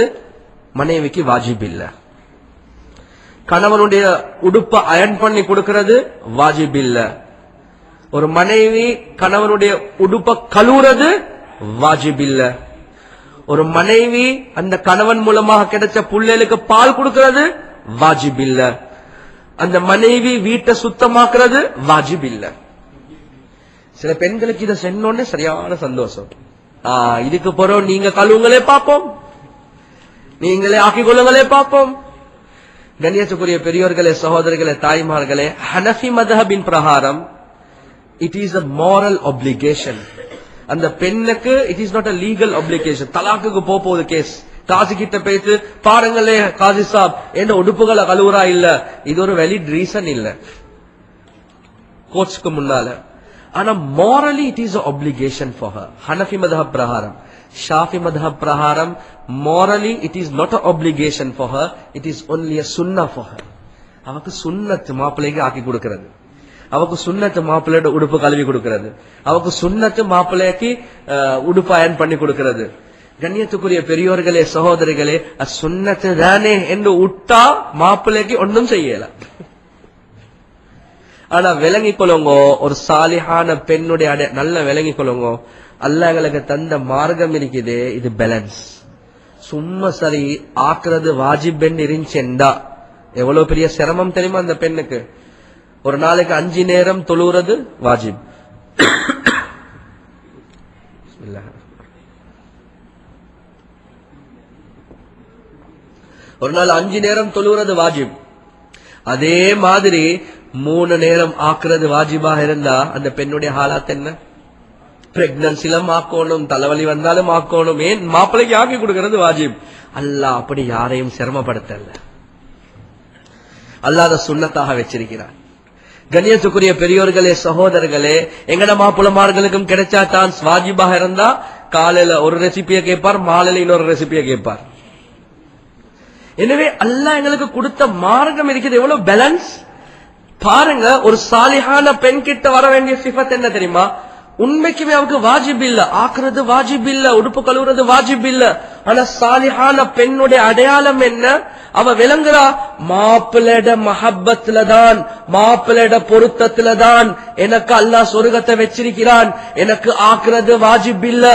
மனைவிக்கு வாஜிப் இல்ல. கணவனுடைய உடுப்பை அயர்ன் பண்ணி கொடுக்கிறது வாஜிப் இல்ல. ஒரு மனைவி கணவனுடைய உடுப்பை கழுவுறது வாஜிப் இல்ல. ஒரு மனைவி அந்த கணவன் மூலமாக கிடைச்ச புள்ளைகளுக்கு பால் கொடுக்கிறது வாஜிப் இல்ல. அந்த மனைவி வீட்டை சுத்தமாக்குறது வாஜிப் இல்ல. சில பெண்களுக்கு இதை சொன்னோடனே சரியான சந்தோஷம். இதுக்கு பிறகு நீங்க கழுவுங்களே பார்ப்போம், நீங்களே ஆக்கிக் கொள்ளுங்களே பார்ப்போம். கண்ணியத்துக்குரிய பெரியோர்களே, சகோதரிகளே, தாய்மார்களே, ஹனஃபி மத்ஹபின் பிரகாரம் it is a moral obligation. அந்த பெண்ணுக்கு it is not a legal obligation. தலாக்குக்கு போகுது கேஸ், காசி கிட்ட போயிட்டு பாருங்களே காசி சாப் என்ன உடுப்புகளை கழுவுறா இல்ல, இது ஒரு வேலிட் ரீசன் இல்ல கோர்ட்ஸ்க்கு முன்னால. ஆனா morally it is a obligation for her. Hanafi மத்ஹப் பிரகாரம். ஷாஃபி மத்ஹப் பிரகாரம் morally it is not an obligation for her, it is only a sunnah for her. அவக்கு சுன்னத் மாப்பிள்ளைக்கு ஆக்கி கொடுக்கிறது, அவக்கு சுன்னத்து மாப்பிள்ளையோட உடுப்பு கழுவி கொடுக்கிறது, அவக்கு சுன்னத்து மாப்பிள்ளைக்கு உடுப்பு அயன் பண்ணி கொடுக்கிறது. கண்ணியத்துக்குரிய பெரியோர்களே, சகோதரிகளே, சுன்னத்து தானே என்று விட்டா மாப்பிள்ளைக்கு ஒன்றும் செய்யல. ஆனா விளங்கிக் கொள்ளுங்க, ஒரு சாலிஹான பெண்ணுடைய நல்ல விளங்கிக் கொள்ளுங்க, அல்லாஹ் எங்களுக்கு தந்த மார்க்கம் இருக்குது, இது பேலன்ஸ். சும்மா சரி ஆக்குறது வாஜிப் என்று இருந்துச்சேண்டா எவ்வளவு பெரிய சிரமம் தெரியுமா அந்த பெண்ணுக்கு? ஒரு நாளைக்கு 5 நேரம் தொழுறது வாஜிப், ஒரு நாள் 5 நேரம் தொழுகிறது வாஜிப். அதே மாதிரி 3 நேரம் ஆக்குறது வாஜிபாக இருந்தா அந்த பெண்ணுடைய ஹாலாத் என்ன? பிரெக்னன்சிலும் ஆக்கணும், தலைவலி வந்தாலும் ஆக்கணும். ஏன் மாப்பிள்ளைக்கு ஆக்கி கொடுக்கிறது வாஜிப். அல்லாஹ் அப்படி யாரையும் சிரமப்படுத்தல. அல்லாஹ் அதை சுன்னத்தாக வச்சிருக்கிறார். கண்ணியத்துக்குரிய பெரியோர்களே, சகோதரர்களே, எங்கட மாப்பிளமார்களுக்கும் கிடைச்சா தான் வாஜிபாக இருந்தா காலையில ஒரு ரெசிபியை கேட்பார், மாலையில இன்னொரு ரெசிபியை கேட்பார். எனவே அல்லாஹ் எங்களுக்கு கொடுத்த மார்க்கம் இருக்குது. எவ்வளவு பேலன்ஸ் பாருங்க. ஒரு சாலிஹான பெண் கிட்ட வர வேண்டிய சிஃபத் என்ன தெரியுமா? உண்மைக்குமே அவருக்கு வாஜிப் இல்ல, ஆக்குறது வாஜிப் இல்ல, உடுப்பு கழுவுறது வாஜிப் இல்ல. ஆனா சாலிஹான பெண்ணுடைய அடையாளம் என்ன? அவ விளங்குறா, மாப்பிள்ளட மஹப்பத்துல தான், மாப்பிள்ளட பொருத்தத்துல தான் எனக்கு அல்லாஹ் சொர்க்கத்தை வச்சிருக்கிறான். எனக்கு ஆக்குறது வாஜிப் இல்ல,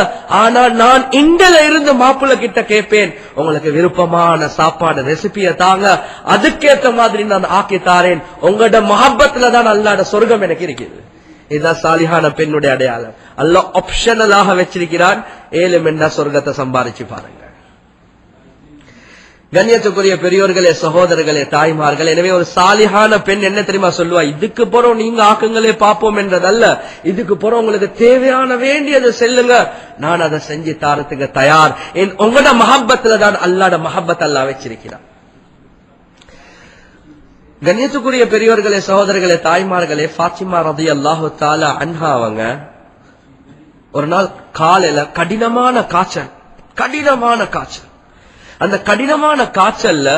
ஆனா நான் இங்கல இருந்து மாப்பிள்ள கிட்ட கேட்பேன், உங்களுக்கு விருப்பமான சாப்பாடு ரெசிபிய தாங்க, அதுக்கேற்ற மாதிரி நான் ஆக்கி தாரேன். உங்களோட மஹப்பத்துல தான் அல்லாஹ்ட சொர்க்கம் எனக்கு இருக்குது. இதுதான் சாலிஹான பெண்ணுடைய அடையாளம். அல்லாஹ் ஆப்ஷனலாக வச்சிருக்கிறான். ஏழும் என்ன சொர்க்கத்தை சம்பாதிச்சு பாருங்க. கண்ணியத்துக்குரிய பெரியோர்களே, சகோதரர்களே, தாய்மார்களே, எனவே ஒரு சாலிஹான பெண் என்ன தெரியுமா சொல்லுவா? இதுக்கு போறோம் நீங்க ஆக்குங்களே பாப்போம் என்றதல்ல, இதுக்கு போறோம் உங்களுக்கு தேவையான வேண்டியதை செல்லுங்க, நான் அதை செஞ்சு தாரத்துக்கு தயார். உங்களோட மஹப்பத்துல தான் அல்லாஹ்ட மஹப்பத் அல்லாஹ் வச்சிருக்கிறான். கண்ணியத்துக்குரிய பெரியோர்களே, சகோதரர்களே, தாய்மார்களே, ஃபாத்திமா ரலியல்லாஹு தஆலா அன்ஹா அவங்க ஒரு நாள் காலையில கடினமான காய்ச்சல். அந்த கடினமான காய்ச்சல்ல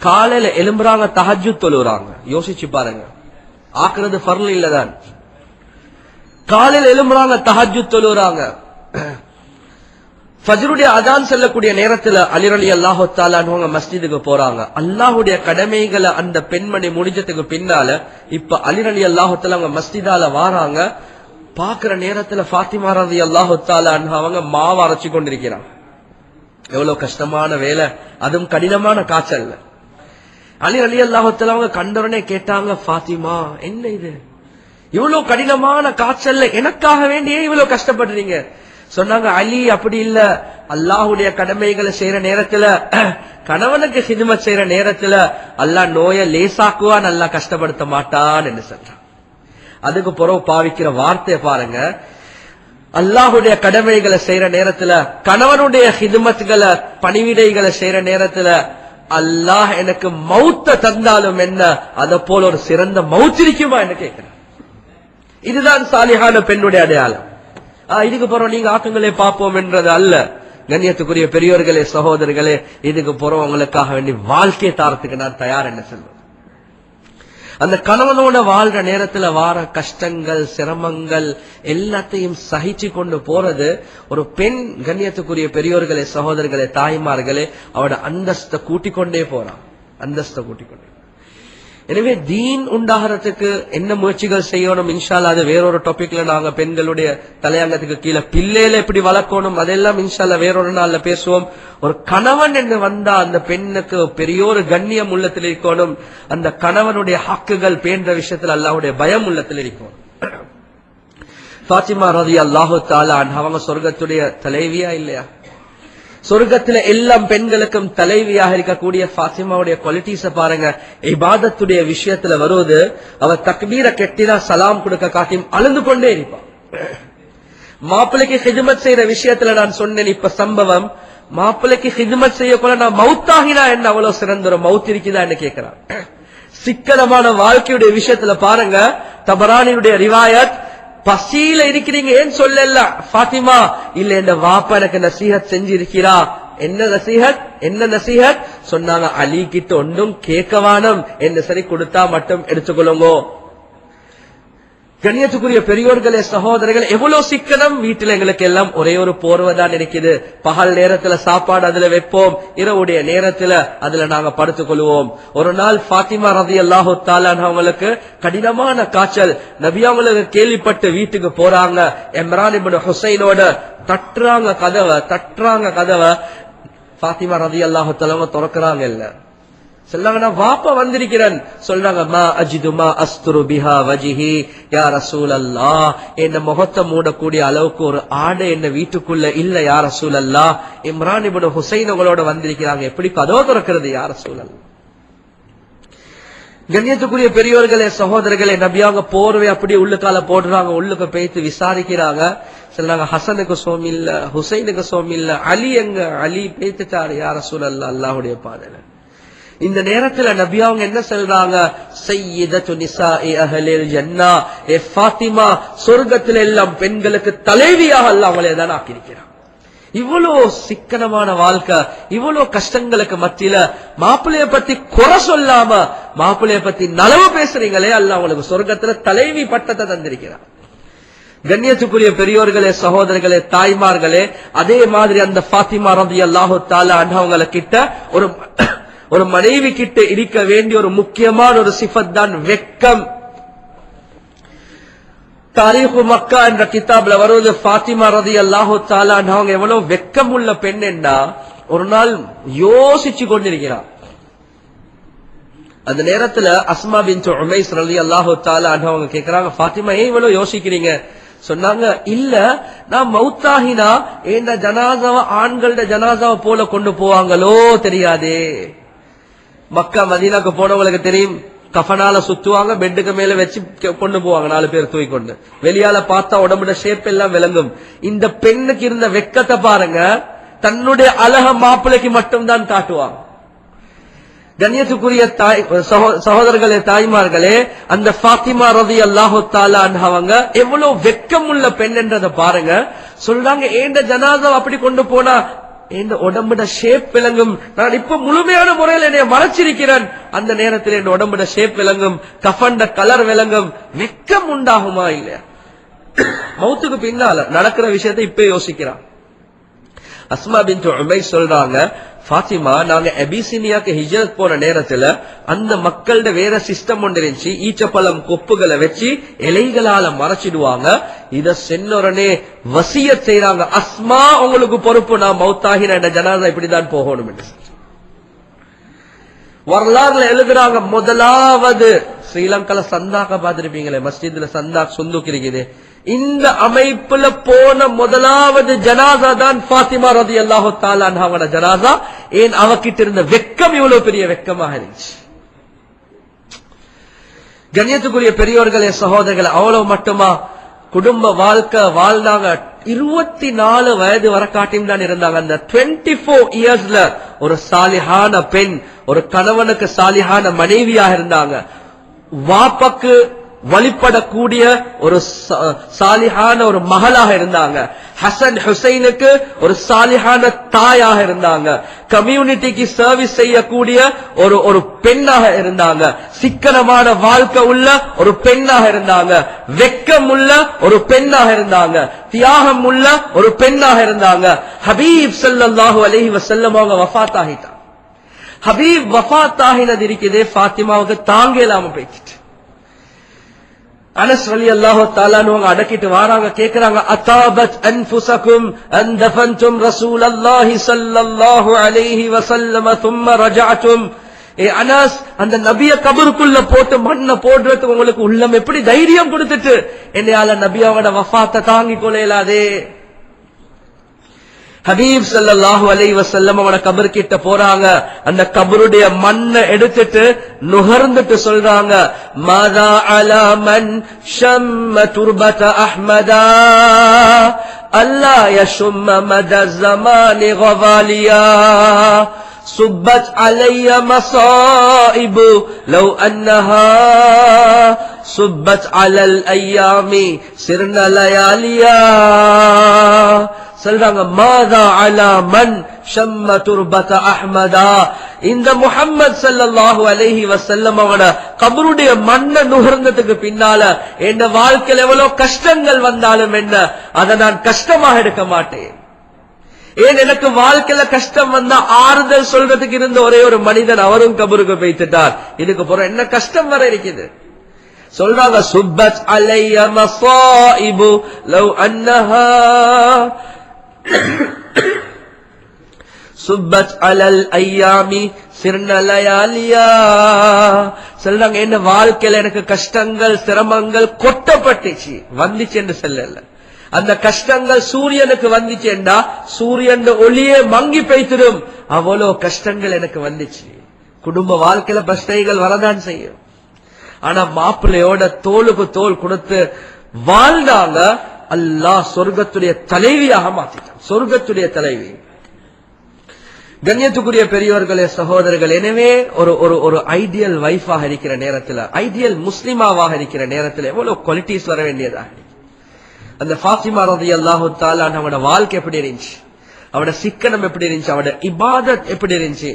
காலையில எழும்புறாங்க, தஹஜ்ஜுத் தொழுறாங்க. யோசிச்சு பாருங்க, ஆக்குறது ஃபர்ல் இல்லதான். காலையில எழும்புறாங்க, தஹஜ்ஜுத் தொழுறாங்க. ஃபஜ்ருடைய அதான் செல்லக்கூடிய நேரத்துல அலி ரலியல்லாஹு தஆலா அவங்க மஸ்ஜிதுக்கு போறாங்க. அல்லாஹ்வுடைய கடமைகளை அந்த பெண்மணி முடிஞ்சதுக்கு பின்னால இப்ப அலி ரலியல்லாஹு தஆலா அவங்க மஸ்ஜிதால வாராங்க. பாக்குற நேரத்துல ஃபாத்திமா ரலியல்லாஹு தஆலா அவங்க மாவு அரைச்சு கொண்டிருக்கிறாங்க. எவ்வளவு கஷ்டமான வேலை, அதுவும் கடினமான காய்ச்சல். அலி ரலியல்லாஹு தஆலா அவங்க கண்டவனே கேட்டாங்க, ஃபாத்திமா என்ன இது, இவ்வளவு கடினமான காய்ச்சல்ல எனக்காக வேண்டியே இவ்வளவு கஷ்டப்படுறீங்க? சொன்னாங்க, அலி அப்படி இல்ல, அல்லாஹ்வுடைய கடமைகளை செய்யற நேரத்துல, கணவனுக்கு ஹிதுமத் செய்யற நேரத்துல அல்லாஹ் நோயை லேசாக்குவான், அல்லாஹ் கஷ்டப்படுத்த மாட்டான் என்று சொல்றான். அதுக்கு பிறகு பாவிக்கிற வார்த்தையை பாருங்க, அல்லாஹ்வுடைய கடமைகளை செய்யற நேரத்துல, கணவனுடைய ஹிதுமத்துகளை பணிவிடைகளை செய்யற நேரத்துல அல்லாஹ் எனக்கு மௌத்த தந்தாலும் என்ன, அதை போல ஒரு சிறந்த மௌத் இருக்குமா என்று கேட்கிறான். இதுதான் சாலிஹான பெண்ணுடைய அடையாளம். இதுக்கு போறோம் நீங்க ஆக்குங்களே பார்ப்போம் என்றது அல்ல. கண்ணியத்துக்குரிய பெரியோர்களே, சகோதரர்களே, இதுக்கு போறோம் உங்களுக்காக வேண்டி வாழ்க்கையை தாரத்துக்கு நான் தயார் என்ன சொல்லுவேன். அந்த கணவனோட வாழ்ற நேரத்துல வார கஷ்டங்கள், சிரமங்கள் எல்லாத்தையும் சகிச்சு கொண்டு போறது ஒரு பெண். கண்ணியத்துக்குரிய பெரியோர்களே, சகோதரர்களே, தாய்மார்களே, அவட அந்தஸ்தை கூட்டிக் கொண்டே போறான், அந்தஸ்தை கூட்டிக் கொண்டே. எனவே தீன் உண்டாகிறதுக்கு என்ன முயற்சிகள் செய்யணும், இன்ஷா அல்லாஹ் அது வேறொரு டாபிக்ல நாங்க பெண்களுடைய தலையங்கத்துக்கு கீழே பிள்ளையில எப்படி வளர்க்கணும் அதெல்லாம் இன்ஷா அல்லாஹ் வேறொரு நாள்ல பேசுவோம். ஒரு கணவன் என்று வந்தா அந்த பெண்ணுக்கு பெரியோரு கண்ணியம் உள்ளத்தில் இருக்கணும். அந்த கணவனுடைய ஹக்குகள் பேண்ட விஷயத்தில் அல்லாஹ்வுடைய பயம் உள்ளத்தில் இருக்கும். ஃபாத்திமா ரலியல்லாஹு தஆலா அவங்க சொர்க்கத்துடைய தலைவியா இல்லையா? சொர்க்கத்துல எல்லாம் பெண்களுக்கும் தலைவியாக இருக்கக்கூடிய ஃபாத்திமாவுடைய குவாலிட்டிஸ பாருங்க. இபாதத்துடைய விஷயத்துல வருவது, அவ தக்பீர கெட்டினா சலாம் கொடுக்க காட்டியும் அழுந்து கொண்டே இருப்பான். மாப்பிள்ளைக்கு ஹிதுமத் செய்யற விஷயத்துல நான் சொன்னேன் இப்ப சம்பவம், மாப்பிள்ளைக்கு ஹிதுமத் செய்யக்குள்ள நான் மவுத்தாகினா என்ன அவ்வளவு சிறந்த ஒரு மவுத் இருக்குதா என்று கேட்கிறான். சிக்கனமான வாழ்க்கையுடைய விஷயத்துல பாருங்க, தபரானியுடைய ரிவாயத், பசியில இருக்கிறீங்க ஏன் சொல்லல ஃபாத்திமா, இல்ல இந்த வாப்பா எனக்கு நசீஹத் செஞ்சிருக்கிறா. என்ன நசீஹத், என்ன நசீஹத் சொன்னாங்க? அலி கிட்ட ஒன்றும் கேட்கவானம், என்ன சரி கொடுத்தா மட்டும் எடுத்துக்கொள்ளுங்கோ. கண்ணியத்துக்குரிய பெரியோர்களே, சகோதரர்கள், எவ்வளவு சிக்கனம். வீட்டுல எங்களுக்கு எல்லாம் ஒரே ஒரு போர்வைதான் இருக்குது. பகல் நேரத்துல சாப்பாடு அதுல வைப்போம், இரவுடைய நேரத்துல அதுல நாங்க படுத்துக் கொள்வோம். ஒரு நாள் ஃபாத்திமா ரலியல்லாஹு தஆலா அவங்களுக்கு கடினமான காய்ச்சல். நபி அவங்களுக்கு கேள்விப்பட்டு வீட்டுக்கு போறாங்க. இம்ரான் இப்னு ஹுசைனோட தட்டுறாங்க கதவை. ஃபாத்திமா ரலியல்லாஹு தஆலா திறக்கறாங்க இல்ல. சொல்லாங்க நான் வாப்பா வந்திருக்கிறேன். சொல்றாங்க மா அஜிது மா அஸ்துரு பிஹா வஜிஹி யா ரசூலல்லாஹ், என்ன முகத்தை மூடக்கூடிய அளவுக்கு ஒரு ஆடை என்ன வீட்டுக்குள்ள இல்ல யா ரசூலல்லாஹ். இம்ரான் இப்னு ஹுசைன் உங்களோட வந்திருக்கிறாங்க, எப்படி கதவு திறக்கிறது யா ரசூலல்லாஹ்? கண்ணியத்துக்குரிய பெரியோர்களே, சகோதரர்களே, நபியாங்க போர்வை அப்படியே உள்ளுக்கால போடுறாங்க. உள்ளுக்கு பேய்த்து விசாரிக்கிறாங்க. சொல்றாங்க ஹசனுக்கு சோமில்ல, ஹுசைனுக்கு சோமில்ல, அலி எங்க? அலி பேய்த்துட்டாரு யா ரசூலல்லாஹ் அல்லாஹ்வுடைய பாதையில. இந்த நேரத்துல நபி அவங்க என்ன சொல்றாங்க? சய்யிதத்து நிசாஇ அஹ்லில் ஜன்னah, ஏ ஃபாத்திமா, சொர்க்கத்துல எல்லாம் பெண்களுக்கு தலைவியாக அல்லாஹ் அவளை தான் ஆக்கியிருக்கிறான். இவ்வளோ சிக்கனமான வாழ்க்கை, இவ்வளோ கஷ்டங்களுக்கு மத்தியில மாப்பிள்ளைய பத்தி குறை சொல்லாம மாப்பிள்ளைய பத்தி நலவு பேசுறீங்களே, அல்லாஹ் அவங்களுக்கு சொர்க்கத்துல தலைவி பட்டத்தை தந்திருக்கிறான். கண்ணியத்துக்குரிய பெரியோர்களே, சகோதரர்களே, தாய்மார்களே, அதே மாதிரி அந்த ஃபாத்திமா ரலியல்லாஹு தஆலா அன்ஹா கிட்ட ஒரு மனைவி கிட்ட இருக்க வேண்டிய ஒரு முக்கியமான ஒரு சிஃபத் தான் வெக்கம். தாரீஹு மக்கா என்ற கிதாப்ல வருவது ஃபாத்திமா ரலியல்லாஹு தஆலா அன்ஹா எவ்வளவு வெக்கம் உள்ள பெண் என்றா, ஒரு நாள் யோசிச்சு கொண்டிருக்கிறார். அந்த நேரத்துல அஸ்மா பின்த் உமைஸ் ரலியல்லாஹு தஆலா அன்ஹா கேக்குறாங்க, ஃபாத்திமா ஏன் இவ்வளவு யோசிக்கிறீங்க? சொன்னாங்க, இல்ல நான் மௌத்தாகினா இந்த ஜனாசாவை ஆண்களோட ஜனாசாவை போல கொண்டு போவாங்களோ தெரியாதே. மக்கா மதீனாக்கு போனவங்களுக்கு தெரியும், கஃனால சுத்துவாங்க, பெட்டுக்கு மேல வச்சு கொண்டு போவாங்க, 4 பேர் தூக்கி கொண்டு. வெளியால பார்த்தா உடம்புட ஷேப் எல்லாம் விளங்கும். இந்த பெண்ணுக்கு இருந்த வெக்கத்தை பாருங்க, தன்னுடைய அழக மாப்பிள்ளைக்கு மட்டும்தான் காட்டுவாங்க. கண்ணியத்துக்குரிய சகோதரர்களே, தாய்மார்களே, அந்த ஃபாத்திமா ரலியல்லாஹு தஆலா அன்ஹா எவ்வளவு வெக்கம் உள்ள பெண் என்றதை பாருங்க. சொல்றாங்க, ஏண்ட ஜனாசா அப்படி கொண்டு போனா இந்த உடம்புட ஷேப் விளங்கும், நான் இப்ப முழுமையான முறையில் என்னைய மறைச்சிருக்கிறேன், அந்த நேரத்தில் என் உடம்புட ஷேப் விளங்கும், கஃபண்ட கலர் விளங்கும். வெக்கம் உண்டாகுமா இல்லையா? மௌத்துக்கு பின்னால நடக்கிற விஷயத்தை இப்ப யோசிக்கிறான். அஸ்மா பின்த் உமைஸ் சொல்றாங்க, ஃபாத்திமா, நாங்க அபிசினியாக்கு ஹிஜ்ரத் போன நேரத்துல அந்த மக்களோட வேற சிஸ்டம் ஒன்று இருந்துச்சு. ஈச்சப்பழம் கொப்புகளை வச்சு இலைகளால மறைச்சிடுவாங்க. இத சென்னோரனே வசியத் செய்யறாங்க, அஸ்மா உங்களுக்கு பொறுப்பு, நான் மௌத்தாகின என்ற ஜனாதா இப்படிதான் போகணும் என்று. வரலாறுல எழுதுறாங்க, முதலாவது ஸ்ரீலங்கால சந்தாக்க பார்த்திருப்பீங்களே, மஸ்ஜித்ல சந்தாக் சொந்துக்கு இருக்குது. இந்த அமைப்புல போன முதலாவது ஜனாசா தான் ஃபாத்திமா ரலியல்லாஹு தஆலா அன்ஹாவோட ஜனாசா. ஏன்? அவகிட்ட இருந்த வெக்கம் இவ்வளவு பெரிய வெக்கமாக இருந்துச்சு. கண்ணியத்துக்குரிய பெரியோர்களே, சகோதரர்களே, அவ்வளவு மட்டுமா? குடும்ப வாழ்க்கை வாழ்ந்தாங்க. 24 வயது வரக்காட்டியும் தான் இருந்தாங்க. அந்த 24 இயர்ஸ்ல ஒரு சாலிஹான பெண், ஒரு கணவனுக்கு சாலிஹான மனைவியாக இருந்தாங்க. வாப்பக்கு வழிபடக்கூடிய ஒரு சாலிஹான ஒரு மகளாக இருந்தாங்க. ஹசன் ஹுசைனுக்கு ஒரு சாலிஹான தாயாக இருந்தாங்க. கம்யூனிட்டிக்கு சர்வீஸ் செய்யக்கூடிய ஒரு பெண்ணாக இருந்தாங்க. சிக்கனமான வாழ்க்கை உள்ள ஒரு பெண்ணாக இருந்தாங்க. வெக்கம் உள்ள ஒரு பெண்ணாக இருந்தாங்க. தியாகம் உள்ள ஒரு பெண்ணாக இருந்தாங்க. ஹபீப் ஸல்லல்லாஹு அலைஹி வஸல்லம் அவங்க வஃபாத் ஆகிட்டாங்க. ஹபீப் வஃபாத் ஆகினது இருக்குதே, ஃபாத்திமாவுக்கு தாங்க இல்லாம போயிட்டு. அனஸ் ரலியல்லாஹு தஆலா அவங்க அடக்கிட்டு வராங்க, கேக்குறாங்க, அதாபத் அன்ஃபுஸகும் அன் தஃபன்தும் ரசூலல்லாஹி ஸல்லல்லாஹு அலைஹி வஸல்லம் ثم ரஜஅதும். ஏ அனஸ், அந்த நபிய கபருக்குள்ள போட்டு மண்ணை போடுறதுக்கு உங்களுக்கு உள்ளம் எப்படி தைரியம் கொடுத்துட்டு என்னையால நபியோட வஃபாத்தை தாங்கிக் கொள்ளலாதே? ஹபீப் ஸல்லல்லாஹு அலைஹி வஸல்லம் அவன கபர் கிட்ட போறாங்க. அந்த கபருடைய மண்ணை எடுத்துட்டு நுகர்ந்துட்டு சொல்றாங்க, மாதா அலா மன் ஷம்ம துர்பத அஹ்மதா அல்லா யஷும்ம மத ஸமானி கவாலியா சுப்பத் அலைய மஸாயிபு லவ் அன்னஹா சுப்பத் அலல் அய்யாமி சிர்ன லயாலியா. சொல்றாங்க, மாதா அலா மன் ஷம்ம துர்பத அஹ்மதா. இந்த முஹம்மது ஸல்லல்லாஹு அலைஹி வஸல்லம் அவன கபருடைய மண்ணை நுகர்ந்ததுக்கு பின்னால என் வாழ்க்கையில் எவ்வளவு கஷ்டங்கள் வந்தாலும் என்ன, அதை நான் கஷ்டமாக எடுக்க மாட்டேன். ஏன்? எனக்கு வாழ்க்கையில கஷ்டம் வந்தா ஆறுதல் சொல்றதுக்கு இருந்த ஒரே ஒரு மனிதன், அவரும் கபருக்கு போய்த்துட்டார். இதுக்கு போற என்ன கஷ்டம் வர இருக்குது? சொல்றாங்க, சுப்பத் அலைய மஸாயிபு லவ் அன்னஹா சுப்பத் அலல் ஐயாமி சிர்ன லயாலியா. சொல்றாங்க, என்ன வாழ்க்கையில எனக்கு கஷ்டங்கள் சிரமங்கள் கொட்டப்பட்டுச்சு, வந்துச்சு என்று சொல்லல. அந்த கஷ்டங்கள் சூரியனுக்கு வந்துச்சுண்டா சூரியன் ஒளியே மங்கி பெய்திடும், அவ்வளோ கஷ்டங்கள் எனக்கு வந்துச்சு. குடும்ப வாழ்க்கையில பிரச்சனைகள் வரதான் செய்யும். ஆனா மாப்பிள்ளையோட தோளுக்கு தோல் கொடுத்து வாழ்ந்தாங்க. அல்லாஹ் சொர்க்கத்துடைய தலைவியாக மாத்திட்டான், சொர்க்கத்துடைய தலைவி. கண்ணியத்துக்குரிய பெரியவர்களே, சகோதரர்கள், எனவே ஒரு ஐடியல் வைஃபாக இருக்கிற நேரத்தில், ஐடியல் முஸ்லிமாவாக இருக்கிற நேரத்தில் எவ்வளவு குவாலிட்டிஸ் வர வேண்டியதாக. அந்த ஃபாத்திமா ரலியல்லாஹு தஆலா அவனோட வாழ்க்கை எப்படி இருந்துச்சு, அவனோட சிக்கனம் எப்படி இருந்துச்சு, அவனோட இபாதத் எப்படி இருந்துச்சு,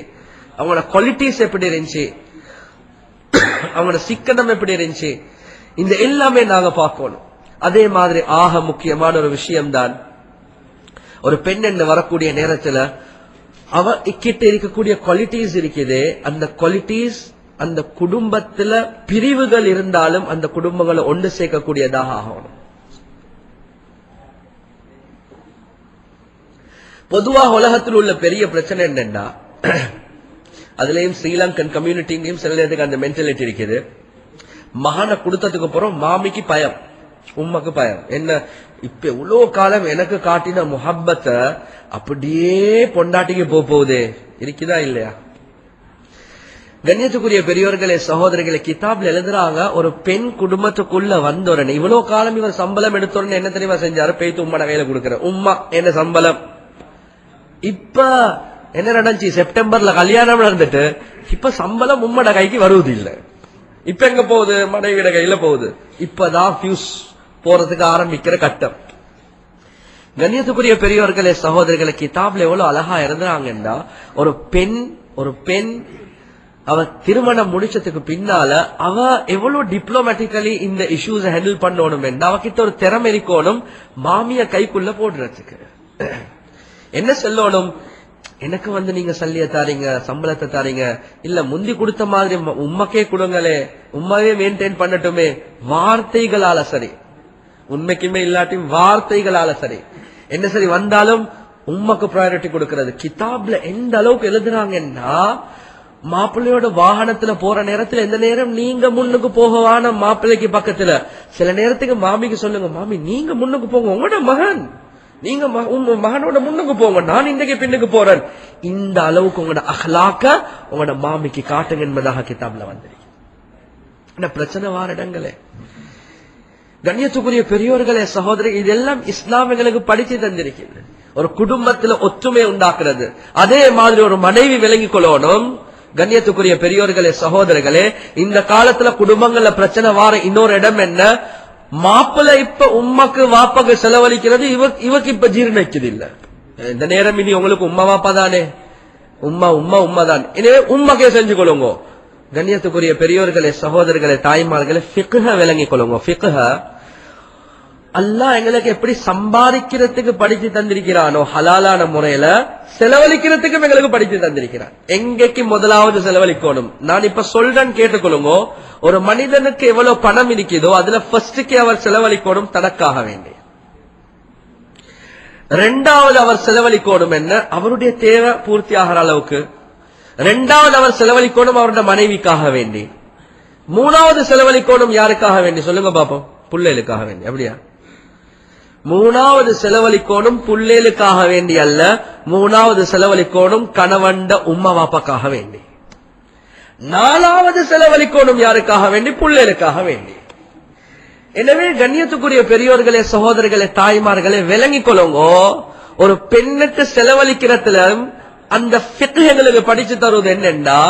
அவனோட குவாலிட்டிஸ் எப்படி இருந்துச்சு, அவனோட சிக்கனம் எப்படி இருந்துச்சு, இந்த எல்லாமே நாங்க பார்க்கணும். அதே மாதிரி ஆக முக்கியமான ஒரு விஷயம்தான், ஒரு பெண் என்று வரக்கூடிய நேரத்துல அவ கிட்ட இருக்கக்கூடிய குவாலிட்டிஸ் இருக்குது. அந்த குவாலிட்டிஸ் அந்த குடும்பத்துல பிரிவுகள் இருந்தாலும் அந்த குடும்பங்களை ஒன்று சேர்க்கக்கூடியதாக ஆகணும். பொதுவாக உலகத்தில் உள்ள பெரிய பிரச்சனை என்னன்னா, அதுலயும் ஸ்ரீலங்கன் கம்யூனிட்டியும் சில நேரத்துக்கு அந்த மென்டாலிட்டி இருக்குது. மகனை கொடுத்ததுக்கு அப்புறம் மாமிக்கு பயம், உம்மக்கு பயம். என்ன இப்ப இவ்வளவு காலம் எனக்கு காட்டின முஹப்பத்தை அப்படியே பொண்டாட்டிக்கு போகுதே, இருக்குதா இல்லையா? கண்ணியத்துக்குரிய பெரியவர்களே, சகோதரர்களே, கிதாப்ல எழுதுறாங்க, ஒரு பெண் குடும்பத்துக்குள்ள வந்தோடனே இவ்வளவு காலம் இவர் சம்பளம் எடுத்தோடனே என்ன தெரியுமா செஞ்சாரு, பேய்த்து உம்மட கையில கொடுக்கிற, உம்மா என்ன சம்பளம். இப்ப என்ன நடந்துச்சு, செப்டம்பர்ல கல்யாணம் நடந்துட்டு இப்ப சம்பளம் உம்மட கைக்கு வருவது இல்லை. இப்ப எங்க போகுது, மனைவிட கையில போகுது. இப்பதான் ஃபியூஸ் போறதுக்கு ஆரம்பிக்கிற கட்டம். கண்ணியத்துக்குரிய பெரியவர்களே, சகோதரர்களை, கிதாப்ல எவ்வளவு அழகா இருந்தாங்கன்னா, ஒரு பெண் அவ திருமணம் முடிச்சதுக்கு பின்னால அவ எவ்வளவு டிப்ளோமேட்டிக்கலி இந்த இஷ்யூஸ் ஹேண்டில் பண்ணணும் என்று அவகிட்ட ஒரு திறமை இருக்கணும். மாமிய கைக்குள்ள போடுறதுக்கு என்ன சொல்லணும், எனக்கு நீங்க சல்லிய தாரீங்க, சம்பளத்தை தாரீங்க, இல்ல முந்தி கொடுத்த மாதிரி உம்மக்கே கொடுங்களே, உண்மையே மெயின்டைன் பண்ணட்டுமே. வார்த்தைகளால சரி, உண்மைக்குமே இல்லாட்டி வார்த்தைகளால சரி, என்ன சரி வந்தாலும் உம்மக்கு ப்ரையாரிட்டி கொடுக்கிறது. கிதாப்ல எந்த அளவுக்கு எழுதுறாங்கன்னா, மாப்பிள்ளையோட வாகனத்துல போற நேரத்துல எந்த நேரம் நீங்க முன்னுக்கு போகவான மாப்பிள்ளைக்கு பக்கத்துல, சில நேரத்துக்கு மாமிக்கு சொல்லுங்க, மாமி நீங்க முன்னுக்கு போங்க, உங்களோட மகன் நீங்க மகனோட முன்னுக்கு போங்க, நான் இன்றைக்கு பின்னுக்கு போறேன். இந்த அளவுக்கு உங்களோட அஹ்லாக்க உங்களோட மாமிக்கு காட்டுங்க என்பதாக கிதாப்ல வந்திருக்கு. பிரச்சனை வார இடங்களே. கண்ணியத்துக்குரிய பெரியோர்களே, சகோதரர், இதெல்லாம் இஸ்லாமியர்களுக்கு படிச்சு தந்திருக்கிறது. ஒரு குடும்பத்துல ஒற்றுமை உண்டாக்குறது. அதே மாதிரி ஒரு மனைவி விளங்கிக் கொள்ளணும். கண்ணியத்துக்குரிய பெரியோர்களே, சகோதரர்களே, இந்த காலத்துல குடும்பங்கள்ல பிரச்சனை வார இன்னொரு இடம் என்ன, மாப்பிள்ளை இப்ப உம்மக்கு வாப்பாக்கு செலவழிக்கிறது, இவக்கு இப்ப ஜீர்ணிக்குது இல்ல. இந்த நேரம் இனி உங்களுக்கு உம்மா வாப்பா தானே, உம்மா தான், எனவே உம்மக்கே செஞ்சு கொள்ளுங்க. கண்ணியத்துக்குரிய பெரியோர்களே, சகோதரர்களே, தாய்மார்களே, ஃபிக்ஹ விளங்கிக் கொள்ளுங்க. ஃபிக்ஹ அல்லாஹ் எங்களுக்கு எப்படி சம்பாதிக்கிறதுக்கு படிச்சு தந்திருக்கிறானோ, ஹலாலான முறையில செலவழிக்கிறதுக்கும் எங்களுக்கு படிச்சு தந்திருக்கிறான். எங்கேக்கு முதலாவது செலவழிக்கணும். நான் இப்ப சொல்றேன், கேட்டுக்கொள்ளுங்க. ஒரு மனிதனுக்கு எவ்வளவு பணம் இருக்குதோ அதுல ஃபர்ஸ்டுக்கு அவர் செலவழிக்கணும் தனக்காக வேண்டி. ரெண்டாவது அவர் செலவழிக்கணும் என்ன, அவருடைய தேவை பூர்த்தி ஆகிற அளவுக்கு. ரெண்டாவது அவர் செலவழிக்கணும் அவருடைய மனைவிக்காக வேண்டி. மூணாவது செலவழிக்கணும் யாருக்காக வேண்டி சொல்லுங்க பாப்போம், புள்ளைகளுக்காக வேண்டி. அப்படியா? மூணாவது செலவழிக்கோணும் புள்ளேலுக்காக வேண்டி அல்ல, மூணாவது செலவழிக்கோணும் கணவண்ட உம்மா வாப்பாக்காக வேண்டி. நாலாவது செலவழிக்கோணும் யாருக்காக வேண்டி, புள்ளேலுக்காக வேண்டி. எனவே கண்ணியத்துக்குரிய பெரியோர்களே, சகோதரர்களே, தாய்மார்களே, விளங்கிக் கொள்ளுங்க. ஒரு பெண்ணுக்கு செலவழிக்கிறதுல அந்த ஃபிக்ஹ்களுக்கு படிச்சு தருவது என்னன்னா,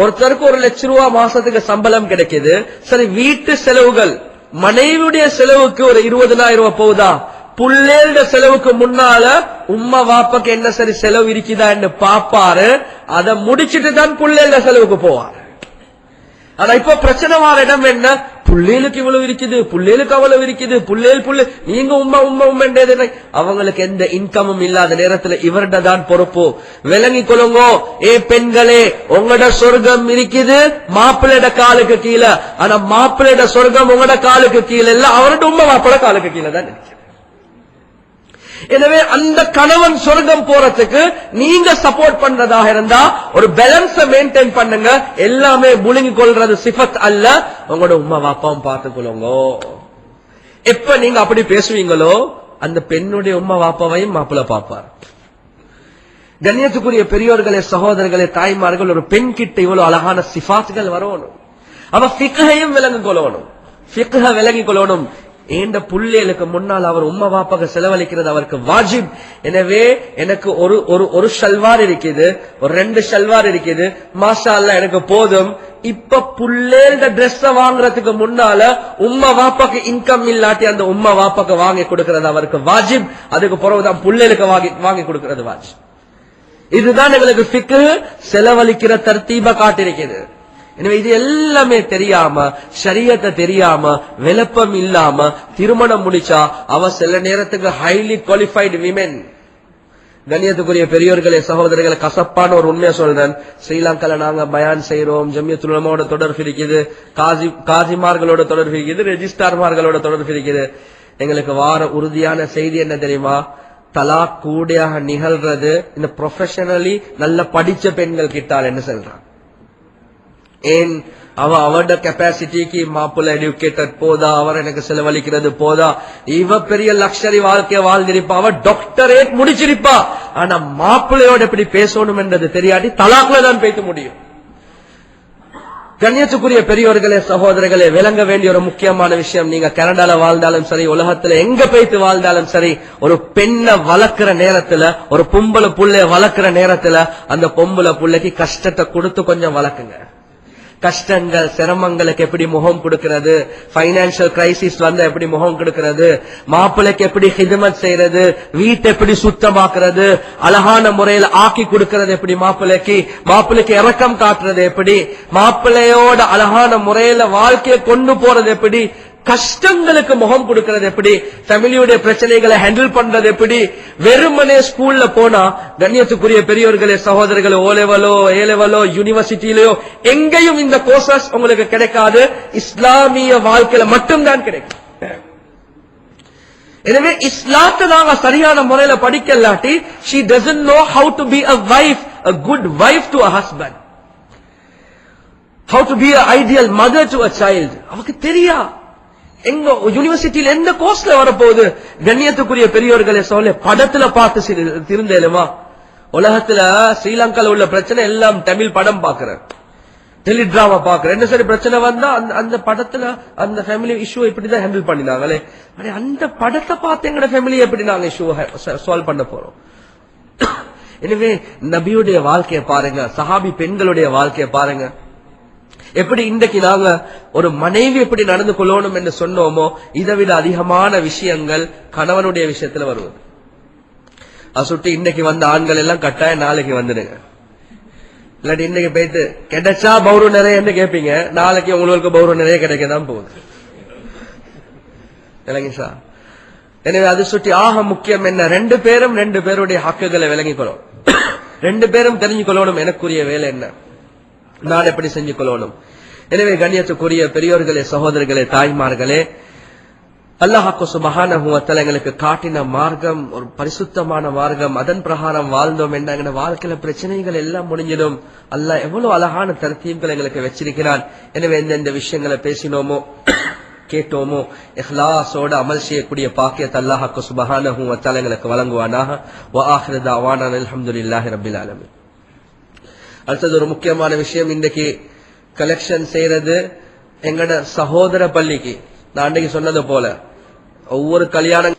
ஒருத்தருக்கு 1 லட்சம் ரூபாய் மாசத்துக்கு சம்பளம் கிடைக்குது. சரி, வீட்டு செலவுகள், மனைவியுடைய செலவுக்கு ஒரு 20,000 ரூபாய் போகுதா, புள்ளேட செலவுக்கு முன்னால உம்மா வாப்பாக்கு என்ன சரி செலவு இருக்குதா என்று பாப்பாரு. அதை முடிச்சிட்டு தான் புள்ளேட செலவுக்கு போவார். ஆனா இப்ப பிரச்சனை வார இடம் என்ன, புள்ளேலுக்கு இவ்வளவு இருக்குது, புள்ளேலுக்கு அவ்வளவு இருக்குது, புள்ளே நீங்க உம்மா அவங்களுக்கு எந்த இன்கமும் இல்லாத நேரத்துல இவர்கிட்ட தான் பொறுப்பு. விளங்கி கொள்ளுங்க. ஏ பெண்களே, உங்களோட சொர்க்கம் இருக்குது மாப்பிள்ளையோட காலுக்கு கீழே. ஆனா மாப்பிள்ளையோட சொர்க்கம் உங்களோட காலுக்கு கீழே இல்ல, அவரோட உம்மா மாப்பிள்ள காலுக்கு கீழே தான் இருக்கு. எனவே அந்த கணவன் சொர்க்கம் போறதுக்கு நீங்க சப்போர்ட் பண்றதாக இருந்தா ஒரு பேலன்ஸ மெயின்டைன் பண்ணுங்க. எல்லாமே முழுங்கி கொள்றது சிஃபத் அல்ல. உங்களோட உம்மா வாப்பாவும் பார்த்துக்கொள்ளுங்க. எப்ப நீங்க அப்படி பேசுவீங்களோ அந்த பெண்ணுடைய உம்மா வாப்பாவையும் மாப்பிள்ள பார்ப்பார். கண்ணியத்துக்குரிய பெரியோர்களே, சகோதரர்களே, தாய்மார்கள், ஒரு பெண் கிட்ட இவ்வளவு அழகான சிஃபாத்துகள் வரணும். அவ ஃபிக்ஹையும் விளங்கி கொள்ளணும். ஃபிக்ஹ விளங்கி கொள்ளணும். ஏண்ட புள்ளைகளுக்கு முன்னால் அவர் உம்மா வாப்பாக செலவழிக்கிறது அவருக்கு வாஜிப். எனவே எனக்கு ஒரு ஷல்வார் இருக்குது, ஒரு 2 ஷல்வார் இருக்குது, மாஷா அல்லாஹ் எனக்கு போதும். இப்ப புள்ளேட ட்ரெஸ் வாங்குறதுக்கு முன்னால உம்மா வாப்பாக்கு இன்கம் இல்லாட்டி அந்த உம்மா வாப்பாக்கு வாங்கி கொடுக்கிறது அவருக்கு வாஜிப். அதுக்கு பிறகுதான் புள்ளேலுக்கு வாங்கி கொடுக்கிறது வாஜிப். இதுதான் எங்களுக்கு ஃபிக்ஹ் செலவழிக்கிற தர்த்தீப காட்டிருக்கிறது. எனவே இது எல்லாமே தெரியாம, ஷரியத்தை தெரியாம, விளப்பம் இல்லாம திருமணம் முடிச்சா அவ சில நேரத்துக்கு ஹைலி குவாலிஃபைடு விமென். கண்ணியத்துக்குரிய பெரியோர்களே, சகோதரர்களை, கசப்பான ஒரு உண்மையை சொல்றேன். ஸ்ரீலங்கால நாங்க பயான் செய்யறோம், ஜம்மியத்துல் உலமாவோட தொடர்பு இருக்குது, காசிமார்களோட தொடர்பு இருக்குது, ரெஜிஸ்டார்மார்களோட தொடர்பு இருக்குது. எங்களுக்கு வார உறுதியான செய்தி என்ன தெரியுமா? தலாக் கூடியாக நிகழ்றது இந்த ப்ரொஃபஷனலி நல்ல படிச்ச பெண்கள் கிட்டால் என்ன சொல்றான். ஏன் அவட கெப்பாசிட்டிக்கு மாப்பிள்ள எஜுகேட்டட் போதா, அவர் எனக்கு செலவழிக்கிறது போதா, இவ பெரிய லக்ஷரி வாழ்க்கைய வாழ்ந்திருப்பா, அவ டாக்டரேட் முடிச்சிருப்பா, ஆனா மாப்பிள்ளையோட எப்படி பேசணும் என்றது தெரியாட்டி தலாக்ல தான் பேச முடியும். கண்ணியத்துக்குரிய பெரியோர்களே, சகோதரர்களே, விளங்க வேண்டிய ஒரு முக்கியமான விஷயம், நீங்க கனடால வாழ்ந்தாலும் சரி, உலகத்துல எங்க போயிட்டு வாழ்ந்தாலும் சரி, ஒரு பெண்ணை வளர்க்கிற நேரத்துல, ஒரு பொம்பளை புள்ளைய வளர்க்கிற நேரத்துல அந்த பொம்பளை புள்ளைக்கு கஷ்டத்தை கொடுத்து கொஞ்சம் வளர்க்குங்க. கஷ்டங்கள், சிரமங்களுக்கு எப்படி முகம் கொடுக்கிறது, பைனான்சியல் கிரைசிஸ் வந்தா எப்படி முகம் கொடுக்கிறது, மாப்பிள்ளைக்கு எப்படி ஹிதமத் செய்யறது, வீட்டை எப்படி சுத்தமாக்குறது, அழகான முறையில் ஆக்கி கொடுக்கிறது எப்படி, மாப்பிள்ளைக்கு இரக்கம் காட்டுறது எப்படி, மாப்பிள்ளையோட அழகான முறையில வாழ்க்கையை கொண்டு போறது எப்படி, கஷ்டங்களுக்கு முகம் கொடுக்கிறது எப்படி, ஃபேமிலியுடைய பிரச்சனைகளை ஹேண்டில் பண்றது எப்படி. வெறுமனே ஸ்கூல்ல போனா, கண்ணியத்துக்குரிய பெரியோர்களே, சகோதரர்களே, ஓ லெவலோ, ஏ லெவலோ, யூனிவர்சிட்டியிலயோ எங்கேயும் இந்த கோர்சஸ் உங்களுக்கு கிடைக்காது. இஸ்லாமிய வாழ்க்கையில மட்டும்தான் கிடைக்கும். எனவே இஸ்லாத்தை நாங்க சரியான முறையில படிக்கலாட்டி, she doesn't know how to be a wife, a good wife to a husband, how to be an ideal mother to a child. அவருக்கு தெரியா எங்க யூனிவர்சிட்டியில எந்த கோர்ஸ்ல வரப்போகுது. கண்ணியத்துக்குரிய பெரியோர்களே, சொல்ல படத்துல பார்த்து திருந்தேலுமா? உலகத்துல ஸ்ரீலங்கால உள்ள பிரச்சனை எல்லாம் தமிழ் படம் பாக்குறேன், டெலிடிராமா பாக்குறேன். என்ன சரி பிரச்சனை வந்தா அந்த படத்துல அந்த ஃபேமிலி இஷ்யூ இப்படிதான் ஹேண்டில் பண்ணினாங்களே, அந்த படத்தை பார்த்து எங்கட ஃபேமிலி எப்படி நாங்க இஷ்யூ சால்வ் பண்ண போறோம். எனவே நபியுடைய வாழ்க்கையை பாருங்க, சஹாபி பெண்களுடைய வாழ்க்கையை பாருங்க. எப்படி இன்றைக்கு நாங்க ஒரு மனைவி எப்படி நடந்து கொள்ளணும் என்று சொன்னோமோ, இதை விட அதிகமான விஷயங்கள் கணவனுடைய விஷயத்துல வருவது. அதை சுட்டி இன்னைக்கு வந்த ஆண்கள் எல்லாம் கட்டாயம் நாளைக்கு வந்துடுங்க. இல்லாட்டி இன்னைக்கு போயிட்டு கிடைச்சா பௌரு நிறைய என்று கேட்பீங்க, நாளைக்கு உங்களுக்கு பௌரு நிறைய கிடைக்கதான் போகுது. இல்லைங்க சார்? எனவே அது சுட்டி ஆக முக்கியம் என்ன, 2 பேரும் 2 பேருடைய ஹக்குகளை விளங்கிக் கொள்ளணும். 2 பேரும் தெரிஞ்சு கொள்ளணும் எனக்குரிய வேலை என்ன, நான் எப்படி செஞ்சு கொள்ளணும். எனவே கண்ணியத்துக்குரிய பெரியோர்களே, சகோதரர்களே, தாய்மார்களே, அல்லாஹ் சுப்ஹானஹு வ தஆலா எங்களுக்கு காட்டின மார்க்கம் ஒரு பரிசுத்தமான மார்க்கம். அதன் பிரகாரம் வாழ்ந்தோம் என்ற எங்க வாழ்க்கையில பிரச்சனைகள் எல்லாம் முடிஞ்சிடும். அல்லாஹ் எவ்வளவு அழகான தர்த்தீப்களை எங்களுக்கு வச்சிருக்கிறான். எனவே எந்தெந்த விஷயங்களை பேசினோமோ கேட்டோமோ இஹ்லாஸோட அமல் செய்யக்கூடிய பாக்கியத்தை அல்லாஹ் சுப்ஹானஹு வ தஆலா எங்களுக்கு வழங்குவானாக. வ ஆகிரு தஅவானா அல்ஹம்துலில்லாஹி ரப்பில் ஆலமீன். அடுத்தது ஒரு முக்கியமான விஷயம், இன்றைக்கு கலெக்ஷன் செய்யறது எங்கட சகோதர பள்ளிக்கு. நான் அன்றைக்கு சொன்னது போல ஒவ்வொரு கல்யாணம்